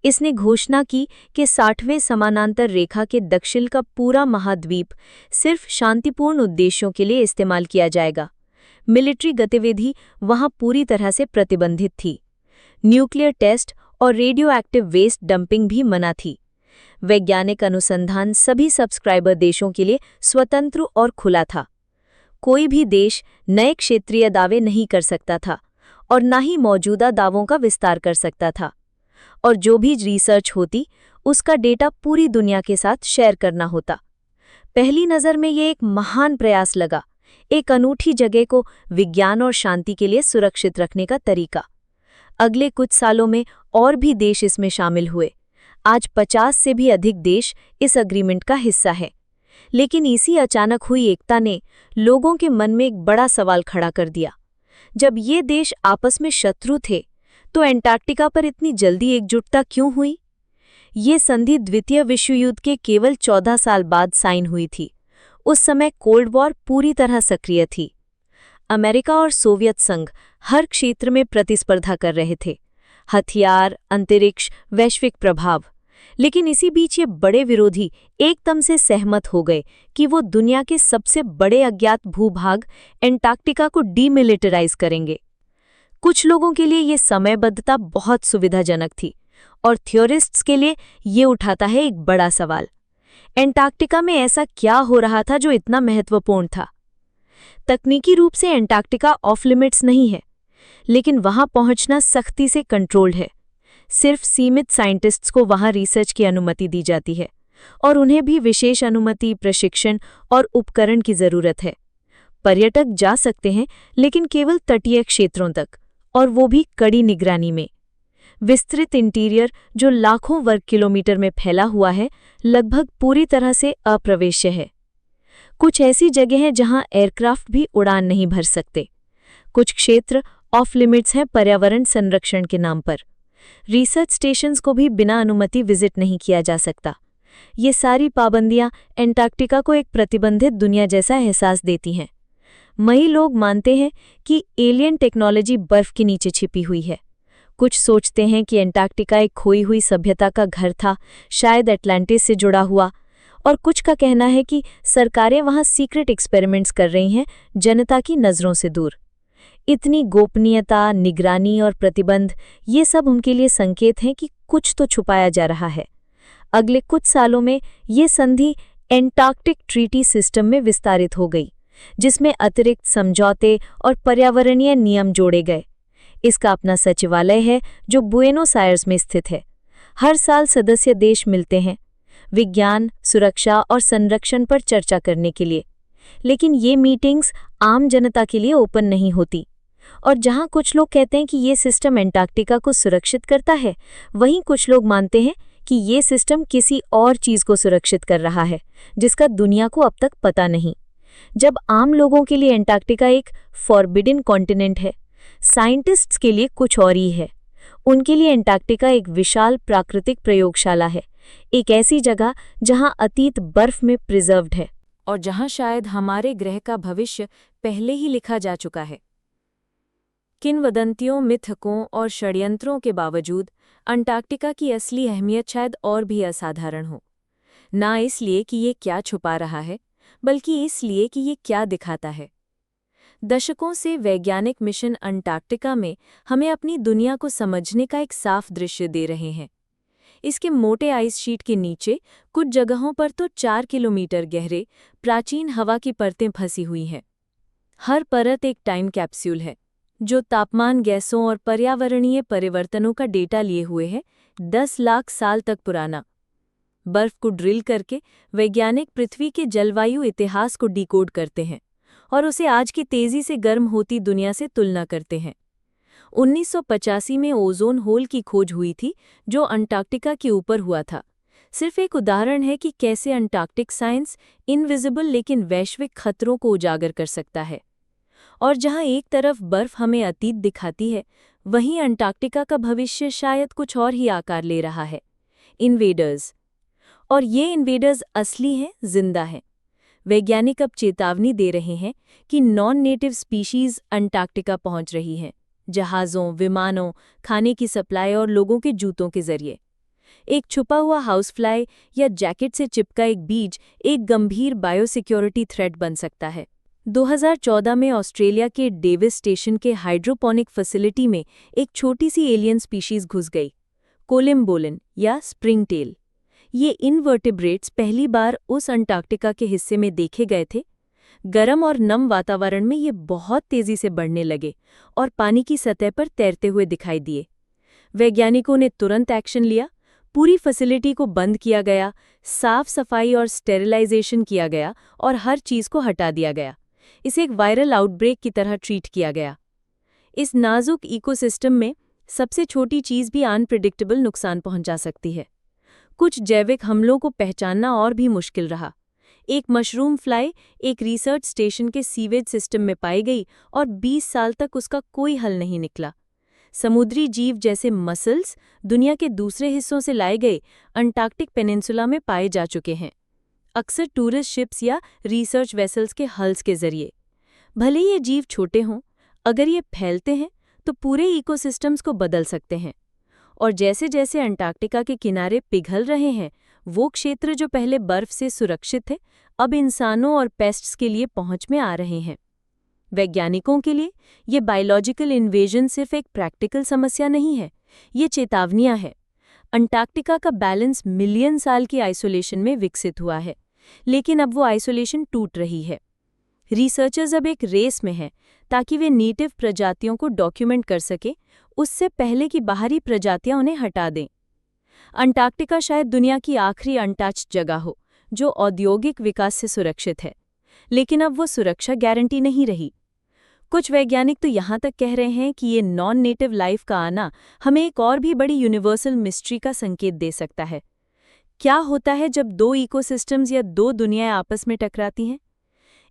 इसने घोषणा की कि 60वें समानांतर रेखा के दक्षिण का पूरा महाद्वीप सिर्फ शांतिपूर्ण उद्देश्यों के लिए इस्तेमाल किया जाएगा। मिलिट्री गतिविधि वहां पूरी तरह से प्रतिबंधित थी। न्यूक्लियर टेस्ट और रेडियो एक्टिव वेस्ट डंपिंग भी मना थी। वैज्ञानिक अनुसंधान सभी सब्सक्राइबर देशों के लिए स्वतंत्र और खुला था। कोई भी देश नए क्षेत्रीय दावे नहीं कर सकता था और न ही मौजूदा दावों का विस्तार कर सकता था, और जो भी रिसर्च होती उसका डेटा पूरी दुनिया के साथ शेयर करना होता। पहली नज़र में ये एक महान प्रयास लगा, एक अनूठी जगह को विज्ञान और शांति के लिए सुरक्षित रखने का तरीका। अगले कुछ सालों में और भी देश इसमें शामिल हुए। आज 50 से भी अधिक देश इस अग्रीमेंट का हिस्सा है। लेकिन इसी अचानक हुई एकता ने लोगों के मन में एक बड़ा सवाल खड़ा कर दिया। जब ये देश आपस में शत्रु थे, तो एंटार्कटिका पर इतनी जल्दी एकजुटता क्यों हुई? ये संधि द्वितीय विश्व युद्ध के केवल 14 साल बाद साइन हुई थी। उस समय कोल्ड वॉर पूरी तरह सक्रिय थी। अमेरिका और सोवियत संघ हर क्षेत्र में प्रतिस्पर्धा कर रहे थे, हथियार, अंतरिक्ष, वैश्विक प्रभाव। लेकिन इसी बीच ये बड़े विरोधी एकदम से सहमत हो गए कि वो दुनिया के सबसे बड़े अज्ञात भूभाग एंटार्कटिका को डीमिलिटराइज करेंगे। कुछ लोगों के लिए ये समयबद्धता बहुत सुविधाजनक थी, और थ्योरिस्ट्स के लिए ये उठाता है एक बड़ा सवाल: एंटार्कटिका में ऐसा क्या हो रहा था जो इतना महत्वपूर्ण था? तकनीकी रूप से एंटार्कटिका ऑफ लिमिट्स नहीं है, लेकिन वहां पहुंचना सख्ती से कंट्रोल्ड है। सिर्फ सीमित साइंटिस्ट्स को वहां रिसर्च की अनुमति दी जाती है, और उन्हें भी विशेष अनुमति, प्रशिक्षण और उपकरण की जरूरत है। पर्यटक जा सकते हैं, लेकिन केवल तटीय क्षेत्रों तक, और वो भी कड़ी निगरानी में। विस्तृत इंटीरियर जो लाखों वर्ग किलोमीटर में फैला हुआ है, लगभग पूरी तरह से अप्रवेश्य है। कुछ ऐसी जगह हैं जहां एयरक्राफ्ट भी उड़ान नहीं भर सकते। कुछ क्षेत्र ऑफ लिमिट्स हैं पर्यावरण संरक्षण के नाम पर। रिसर्च स्टेशंस को भी बिना अनुमति विजिट नहीं किया जा सकता। ये सारी पाबंदियां एंटार्कटिका को एक प्रतिबंधित दुनिया जैसा एहसास देती हैं। कई लोग मानते हैं कि एलियन टेक्नोलॉजी बर्फ के नीचे छिपी हुई है। कुछ सोचते हैं कि अंटार्कटिका एक खोई हुई सभ्यता का घर था, शायद अटलांटिस से जुड़ा हुआ, और कुछ का कहना है कि सरकारें वहां सीक्रेट एक्सपेरिमेंट्स कर रही हैं, जनता की नज़रों से दूर। इतनी गोपनीयता, निगरानी और प्रतिबंध, ये सब उनके लिए संकेत हैं कि कुछ तो छुपाया जा रहा है। अगले कुछ सालों में ये संधि एंटार्कटिक ट्रीटी सिस्टम में विस्तारित हो गई, जिसमें अतिरिक्त समझौते और पर्यावरणीय नियम जोड़े गए। इसका अपना सचिवालय है जो बुएनोस आयर्स में स्थित है। हर साल सदस्य देश मिलते हैं विज्ञान, सुरक्षा और संरक्षण पर चर्चा करने के लिए, लेकिन ये मीटिंग्स आम जनता के लिए ओपन नहीं होती। और जहां कुछ लोग कहते हैं कि ये सिस्टम एंटार्कटिका को सुरक्षित करता है, वहीं कुछ लोग मानते हैं कि ये सिस्टम किसी और चीज़ को सुरक्षित कर रहा है, जिसका दुनिया को अब तक पता नहीं। जब आम लोगों के लिए एंटार्कटिका एक फॉरबिडन कॉन्टिनेंट है, साइंटिस्ट्स के लिए कुछ और ही है। उनके लिए एंटार्कटिका एक विशाल प्राकृतिक प्रयोगशाला है, एक ऐसी जगह जहां अतीत बर्फ में प्रिजर्व्ड है और जहां शायद हमारे ग्रह का भविष्य पहले ही लिखा जा चुका है। किंवदंतियों, मिथकों और षड्यंत्रों के बावजूद अंटार्कटिका की असली अहमियत शायद और भी असाधारण हो। ना इसलिए कि ये क्या छुपा रहा है, बल्कि इसलिए कि ये क्या दिखाता है। दशकों से वैज्ञानिक मिशन अंटार्कटिका में हमें अपनी दुनिया को समझने का एक साफ दृश्य दे रहे हैं। इसके मोटे आइस शीट के नीचे कुछ जगहों पर तो 4 किलोमीटर गहरे प्राचीन हवा की परतें फंसी हुई हैं। हर परत एक टाइम कैप्सूल है जो तापमान, गैसों और पर्यावरणीय परिवर्तनों का डेटा लिए हुए है, 10 लाख साल तक पुराना। बर्फ को ड्रिल करके वैज्ञानिक पृथ्वी के जलवायु इतिहास को डिकोड करते हैं और उसे आज की तेजी से गर्म होती दुनिया से तुलना करते हैं। 1985 में ओजोन होल की खोज हुई थी जो अंटार्कटिका के ऊपर हुआ था। सिर्फ एक उदाहरण है कि कैसे अंटार्कटिक साइंस इनविजिबल लेकिन वैश्विक खतरों को उजागर कर सकता है। और जहां एक तरफ बर्फ हमें अतीत दिखाती है, वहीं अंटार्कटिका का भविष्य शायद कुछ और ही आकार ले रहा है। इन्वेडर्स। और ये इन्वेडर्स असली हैं, जिंदा हैं। वैज्ञानिक अब चेतावनी दे रहे हैं कि नॉन नेटिव स्पीशीज अंटार्कटिका पहुंच रही हैं, जहाज़ों, विमानों, खाने की सप्लाई और लोगों के जूतों के जरिए। एक छुपा हुआ हाउसफ्लाई या जैकेट से चिपका एक बीज एक गंभीर बायोसिक्योरिटी थ्रेट बन सकता है। 2014 में ऑस्ट्रेलिया के डेविस स्टेशन के हाइड्रोपोनिक फैसिलिटी में एक छोटी सी एलियन स्पीशीज घुस गई, कोलिम्बोलिन या स्प्रिंगटेल। ये इनवर्टिब्रेट्स पहली बार उस अंटार्कटिका के हिस्से में देखे गए थे। गर्म और नम वातावरण में ये बहुत तेजी से बढ़ने लगे और पानी की सतह पर तैरते हुए दिखाई दिए। वैज्ञानिकों ने तुरंत एक्शन लिया, पूरी फैसिलिटी को बंद किया गया, साफ सफाई और स्टेरिलाइजेशन किया गया और हर चीज़ को हटा दिया गया। इसे एक वायरल आउटब्रेक की तरह ट्रीट किया गया। इस नाजुक इकोसिस्टम में सबसे छोटी चीज़ भी अनप्रिडिक्टेबल नुकसान पहुंचा सकती है। कुछ जैविक हमलों को पहचानना और भी मुश्किल रहा। एक मशरूम फ्लाई एक रिसर्च स्टेशन के सीवेज सिस्टम में पाई गई और 20 साल तक उसका कोई हल नहीं निकला। समुद्री जीव जैसे मसल्स दुनिया के दूसरे हिस्सों से लाए गए अंटार्कटिक पेनिनसुला में पाए जा चुके हैं, अक्सर टूरिस्ट शिप्स या रिसर्च वेसल्स के हल्स के जरिए। भले ये जीव छोटे हों, अगर ये फैलते हैं तो पूरे इकोसिस्टम्स को बदल सकते हैं। और जैसे जैसे अंटार्कटिका के किनारे पिघल रहे हैं, वो क्षेत्र जो पहले बर्फ से सुरक्षित थे, अब इंसानों और पेस्ट्स के लिए पहुंच में आ रहे हैं। वैज्ञानिकों के लिए ये बायोलॉजिकल इन्वेजन सिर्फ एक प्रैक्टिकल समस्या नहीं है, ये चेतावनियां है। अंटार्कटिका का बैलेंस मिलियन साल की आइसोलेशन में विकसित हुआ है, लेकिन अब वो आइसोलेशन टूट रही है। रिसर्चर्स अब एक रेस में हैं ताकि वे नेटिव प्रजातियों को डॉक्यूमेंट कर सके, उससे पहले कि बाहरी प्रजातियां उन्हें हटा दें। अंटार्कटिका शायद दुनिया की आखिरी अनटच्ड जगह हो जो औद्योगिक विकास से सुरक्षित है, लेकिन अब वो सुरक्षा गारंटी नहीं रही। कुछ वैज्ञानिक तो यहाँ तक कह रहे हैं कि ये नॉन नेटिव लाइफ का आना हमें एक और भी बड़ी यूनिवर्सल मिस्ट्री का संकेत दे सकता है। क्या होता है जब दो इकोसिस्टम्स या दो दुनियाएं आपस में टकराती हैं?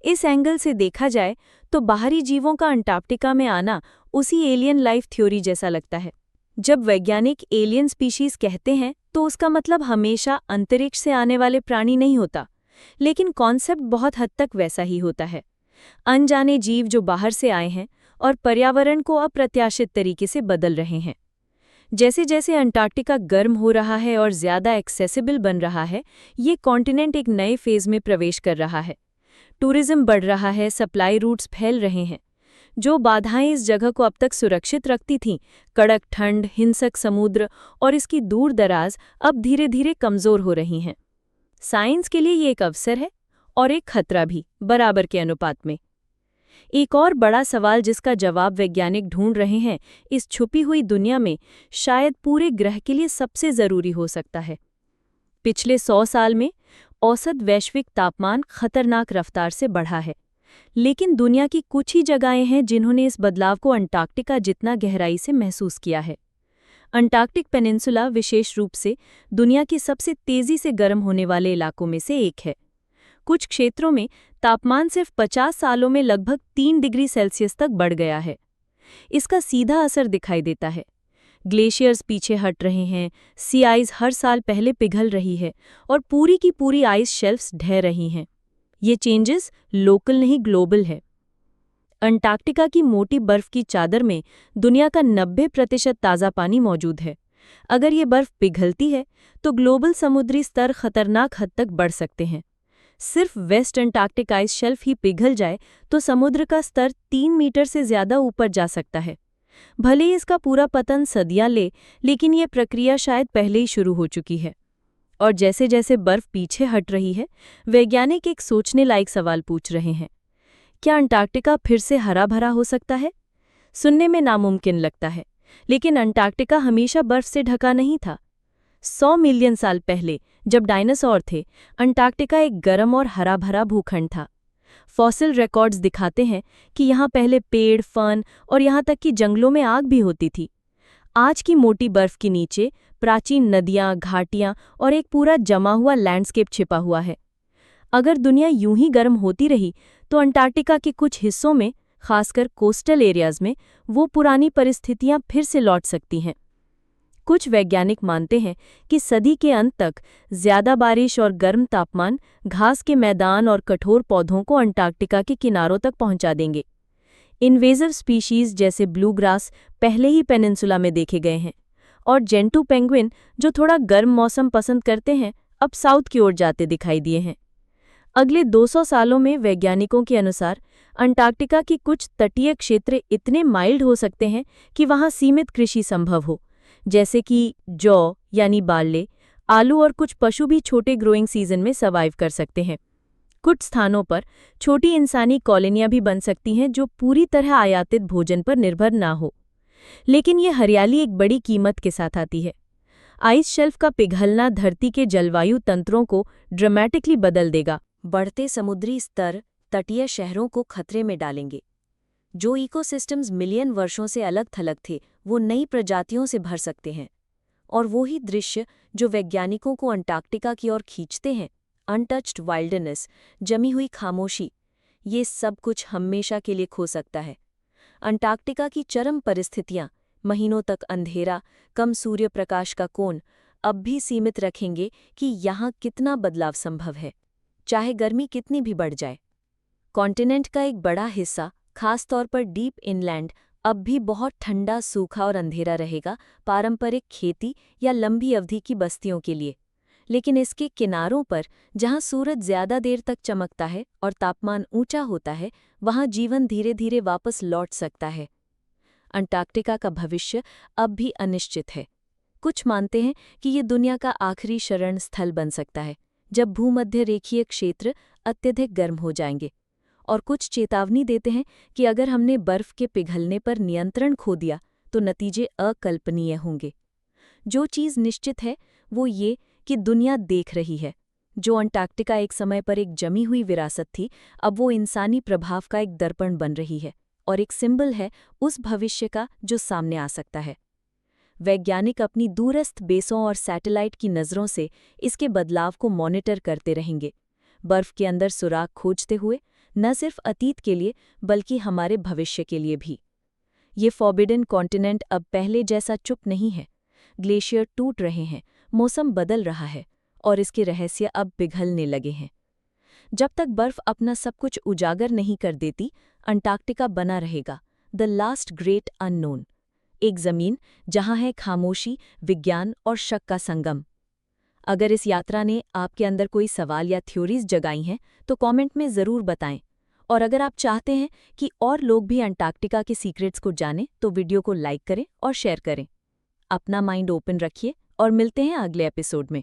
इस एंगल से देखा जाए तो बाहरी जीवों का अंटार्कटिका में आना उसी एलियन लाइफ थ्योरी जैसा लगता है। जब वैज्ञानिक एलियन स्पीशीज कहते हैं तो उसका मतलब हमेशा अंतरिक्ष से आने वाले प्राणी नहीं होता, लेकिन कॉन्सेप्ट बहुत हद तक वैसा ही होता है। अनजाने जीव जो बाहर से आए हैं और पर्यावरण को अप्रत्याशित तरीके से बदल रहे हैं। जैसे जैसे अंटार्कटिका गर्म हो रहा है और ज़्यादा एक्सेसिबल बन रहा है, ये कॉन्टिनेंट एक नए फेज में प्रवेश कर रहा है। टूरिज्म बढ़ रहा है, सप्लाई रूट्स फैल रहे हैं। जो बाधाएं इस जगह को अब तक सुरक्षित रखती थीं, कड़क ठंड, हिंसक समुद्र और इसकी दूर दराज, अब धीरे धीरे कमज़ोर हो रही हैं। साइंस के लिए ये एक अवसर है और एक खतरा भी, बराबर के अनुपात में। एक और बड़ा सवाल जिसका जवाब वैज्ञानिक ढूंढ रहे हैं, इस छुपी हुई दुनिया में शायद पूरे ग्रह के लिए सबसे ज़रूरी हो सकता है। पिछले 100 साल में औसत वैश्विक तापमान खतरनाक रफ्तार से बढ़ा है, लेकिन दुनिया की कुछ ही जगहें हैं जिन्होंने इस बदलाव को अंटार्कटिका जितना गहराई से महसूस किया है। अंटार्कटिक पेनिनसुला विशेष रूप से दुनिया के सबसे तेज़ी से गर्म होने वाले इलाकों में से एक है। कुछ क्षेत्रों में तापमान सिर्फ 50 सालों में लगभग 3 डिग्री सेल्सियस तक बढ़ गया है। इसका सीधा असर दिखाई देता है। ग्लेशियर्स पीछे हट रहे हैं, सी आइस हर साल पहले पिघल रही है और पूरी की पूरी आइस शेल्फ्स ढह रही हैं। ये चेंजेस लोकल नहीं ग्लोबल है। अंटार्कटिका की मोटी बर्फ की चादर में दुनिया का 90% ताज़ा पानी मौजूद है। अगर ये बर्फ पिघलती है तो ग्लोबल समुद्री स्तर खतरनाक हद तक बढ़ सकते हैं। सिर्फ वेस्ट अंटार्कटिक आइस शेल्फ ही पिघल जाए तो समुद्र का स्तर 3 मीटर से ज़्यादा ऊपर जा सकता है। भले ही इसका पूरा पतन सदियां ले, लेकिन ये प्रक्रिया शायद पहले ही शुरू हो चुकी है। और जैसे जैसे बर्फ पीछे हट रही है, वैज्ञानिक एक सोचने लायक सवाल पूछ रहे हैं। क्या अंटार्कटिका फिर से हरा भरा हो सकता है? सुनने में नामुमकिन लगता है, लेकिन अंटार्कटिका हमेशा बर्फ से ढका नहीं था। 100 मिलियन साल पहले, जब डायनासोर थे, अंटार्कटिका एक गर्म और हरा भरा भूखंड था। फॉसिल रिकॉर्ड्स दिखाते हैं कि यहाँ पहले पेड़, फर्न और यहाँ तक कि जंगलों में आग भी होती थी। आज की मोटी बर्फ के नीचे प्राचीन नदियाँ, घाटियाँ और एक पूरा जमा हुआ लैंडस्केप छिपा हुआ है। अगर दुनिया यूं ही गर्म होती रही तो अंटार्कटिका के कुछ हिस्सों में, खासकर कोस्टल एरियाज में, वो पुरानी परिस्थितियां फिर से लौट सकती हैं। कुछ वैज्ञानिक मानते हैं कि सदी के अंत तक ज्यादा बारिश और गर्म तापमान घास के मैदान और कठोर पौधों को अंटार्कटिका के किनारों तक पहुंचा देंगे। इन्वेजिव स्पीशीज जैसे ब्लूग्रास पहले ही पेनिनसुला में देखे गए हैं, और जेंटू पेंगुइन, जो थोड़ा गर्म मौसम पसंद करते हैं, अब साउथ की ओर जाते दिखाई दिए हैं। अगले 200 सालों में वैज्ञानिकों के अनुसार अंटार्कटिका की कुछ तटीय क्षेत्र इतने माइल्ड हो सकते हैं कि वहां सीमित कृषि संभव हो, जैसे कि जौ यानी बार्ले, आलू और कुछ पशु भी छोटे ग्रोइंग सीजन में सर्वाइव कर सकते हैं। कुछ स्थानों पर छोटी इंसानी कॉलोनियां भी बन सकती हैं जो पूरी तरह आयातित भोजन पर निर्भर ना हो। लेकिन ये हरियाली एक बड़ी कीमत के साथ आती है। आइस शेल्फ का पिघलना धरती के जलवायु तंत्रों को ड्रामेटिकली बदल देगा। बढ़ते समुद्री स्तर तटीय शहरों को खतरे में डालेंगे। जो इकोसिस्टम्स मिलियन वर्षों से अलग थलग थे, वो नई प्रजातियों से भर सकते हैं। और वो ही दृश्य जो वैज्ञानिकों को अंटार्कटिका की ओर खींचते हैं, अनटच्ड वाइल्डनेस, जमी हुई खामोशी, ये सब कुछ हमेशा के लिए खो सकता है। अंटार्कटिका की चरम परिस्थितियां, महीनों तक अंधेरा, कम सूर्य प्रकाश का कोण, अब भी सीमित रखेंगे कि यहाँ कितना बदलाव संभव है, चाहे गर्मी कितनी भी बढ़ जाए। कॉन्टिनेंट का एक बड़ा हिस्सा, खास तौर पर डीप इनलैंड, अब भी बहुत ठंडा, सूखा और अंधेरा रहेगा पारंपरिक खेती या लंबी अवधि की बस्तियों के लिए। लेकिन इसके किनारों पर, जहां सूरज ज्यादा देर तक चमकता है और तापमान ऊंचा होता है, वहां जीवन धीरे धीरे वापस लौट सकता है। अंटार्कटिका का भविष्य अब भी अनिश्चित है। कुछ मानते हैं कि ये दुनिया का आखिरी शरण स्थल बन सकता है, जब भूमध्य रेखीय क्षेत्र अत्यधिक गर्म हो जाएंगे। और कुछ चेतावनी देते हैं कि अगर हमने बर्फ के पिघलने पर नियंत्रण खो दिया तो नतीजे अकल्पनीय होंगे। जो चीज़ निश्चित है वो ये कि दुनिया देख रही है। जो अंटार्कटिका एक समय पर एक जमी हुई विरासत थी, अब वो इंसानी प्रभाव का एक दर्पण बन रही है और एक सिंबल है उस भविष्य का जो सामने आ सकता है। वैज्ञानिक अपनी दूरस्थ बेसों और सैटेलाइट की नज़रों से इसके बदलाव को मॉनिटर करते रहेंगे, बर्फ के अंदर सुराग खोजते हुए, न सिर्फ अतीत के लिए बल्कि हमारे भविष्य के लिए भी। ये फॉरबिडन कॉन्टिनेंट अब पहले जैसा चुप नहीं है। ग्लेशियर टूट रहे हैं, मौसम बदल रहा है और इसके रहस्य अब पिघलने लगे हैं। जब तक बर्फ अपना सब कुछ उजागर नहीं कर देती, अंटार्कटिका बना रहेगा, द लास्ट ग्रेट अननोन, एक ज़मीन जहाँ है खामोशी, विज्ञान और शक का संगम। अगर इस यात्रा ने आपके अंदर कोई सवाल या थ्योरीज जगाई हैं तो कमेंट में ज़रूर बताएं। और अगर आप चाहते हैं कि और लोग भी अंटार्कटिका के सीक्रेट्स को जानें तो वीडियो को लाइक करें और शेयर करें। अपना माइंड ओपन रखिए और मिलते हैं अगले एपिसोड में।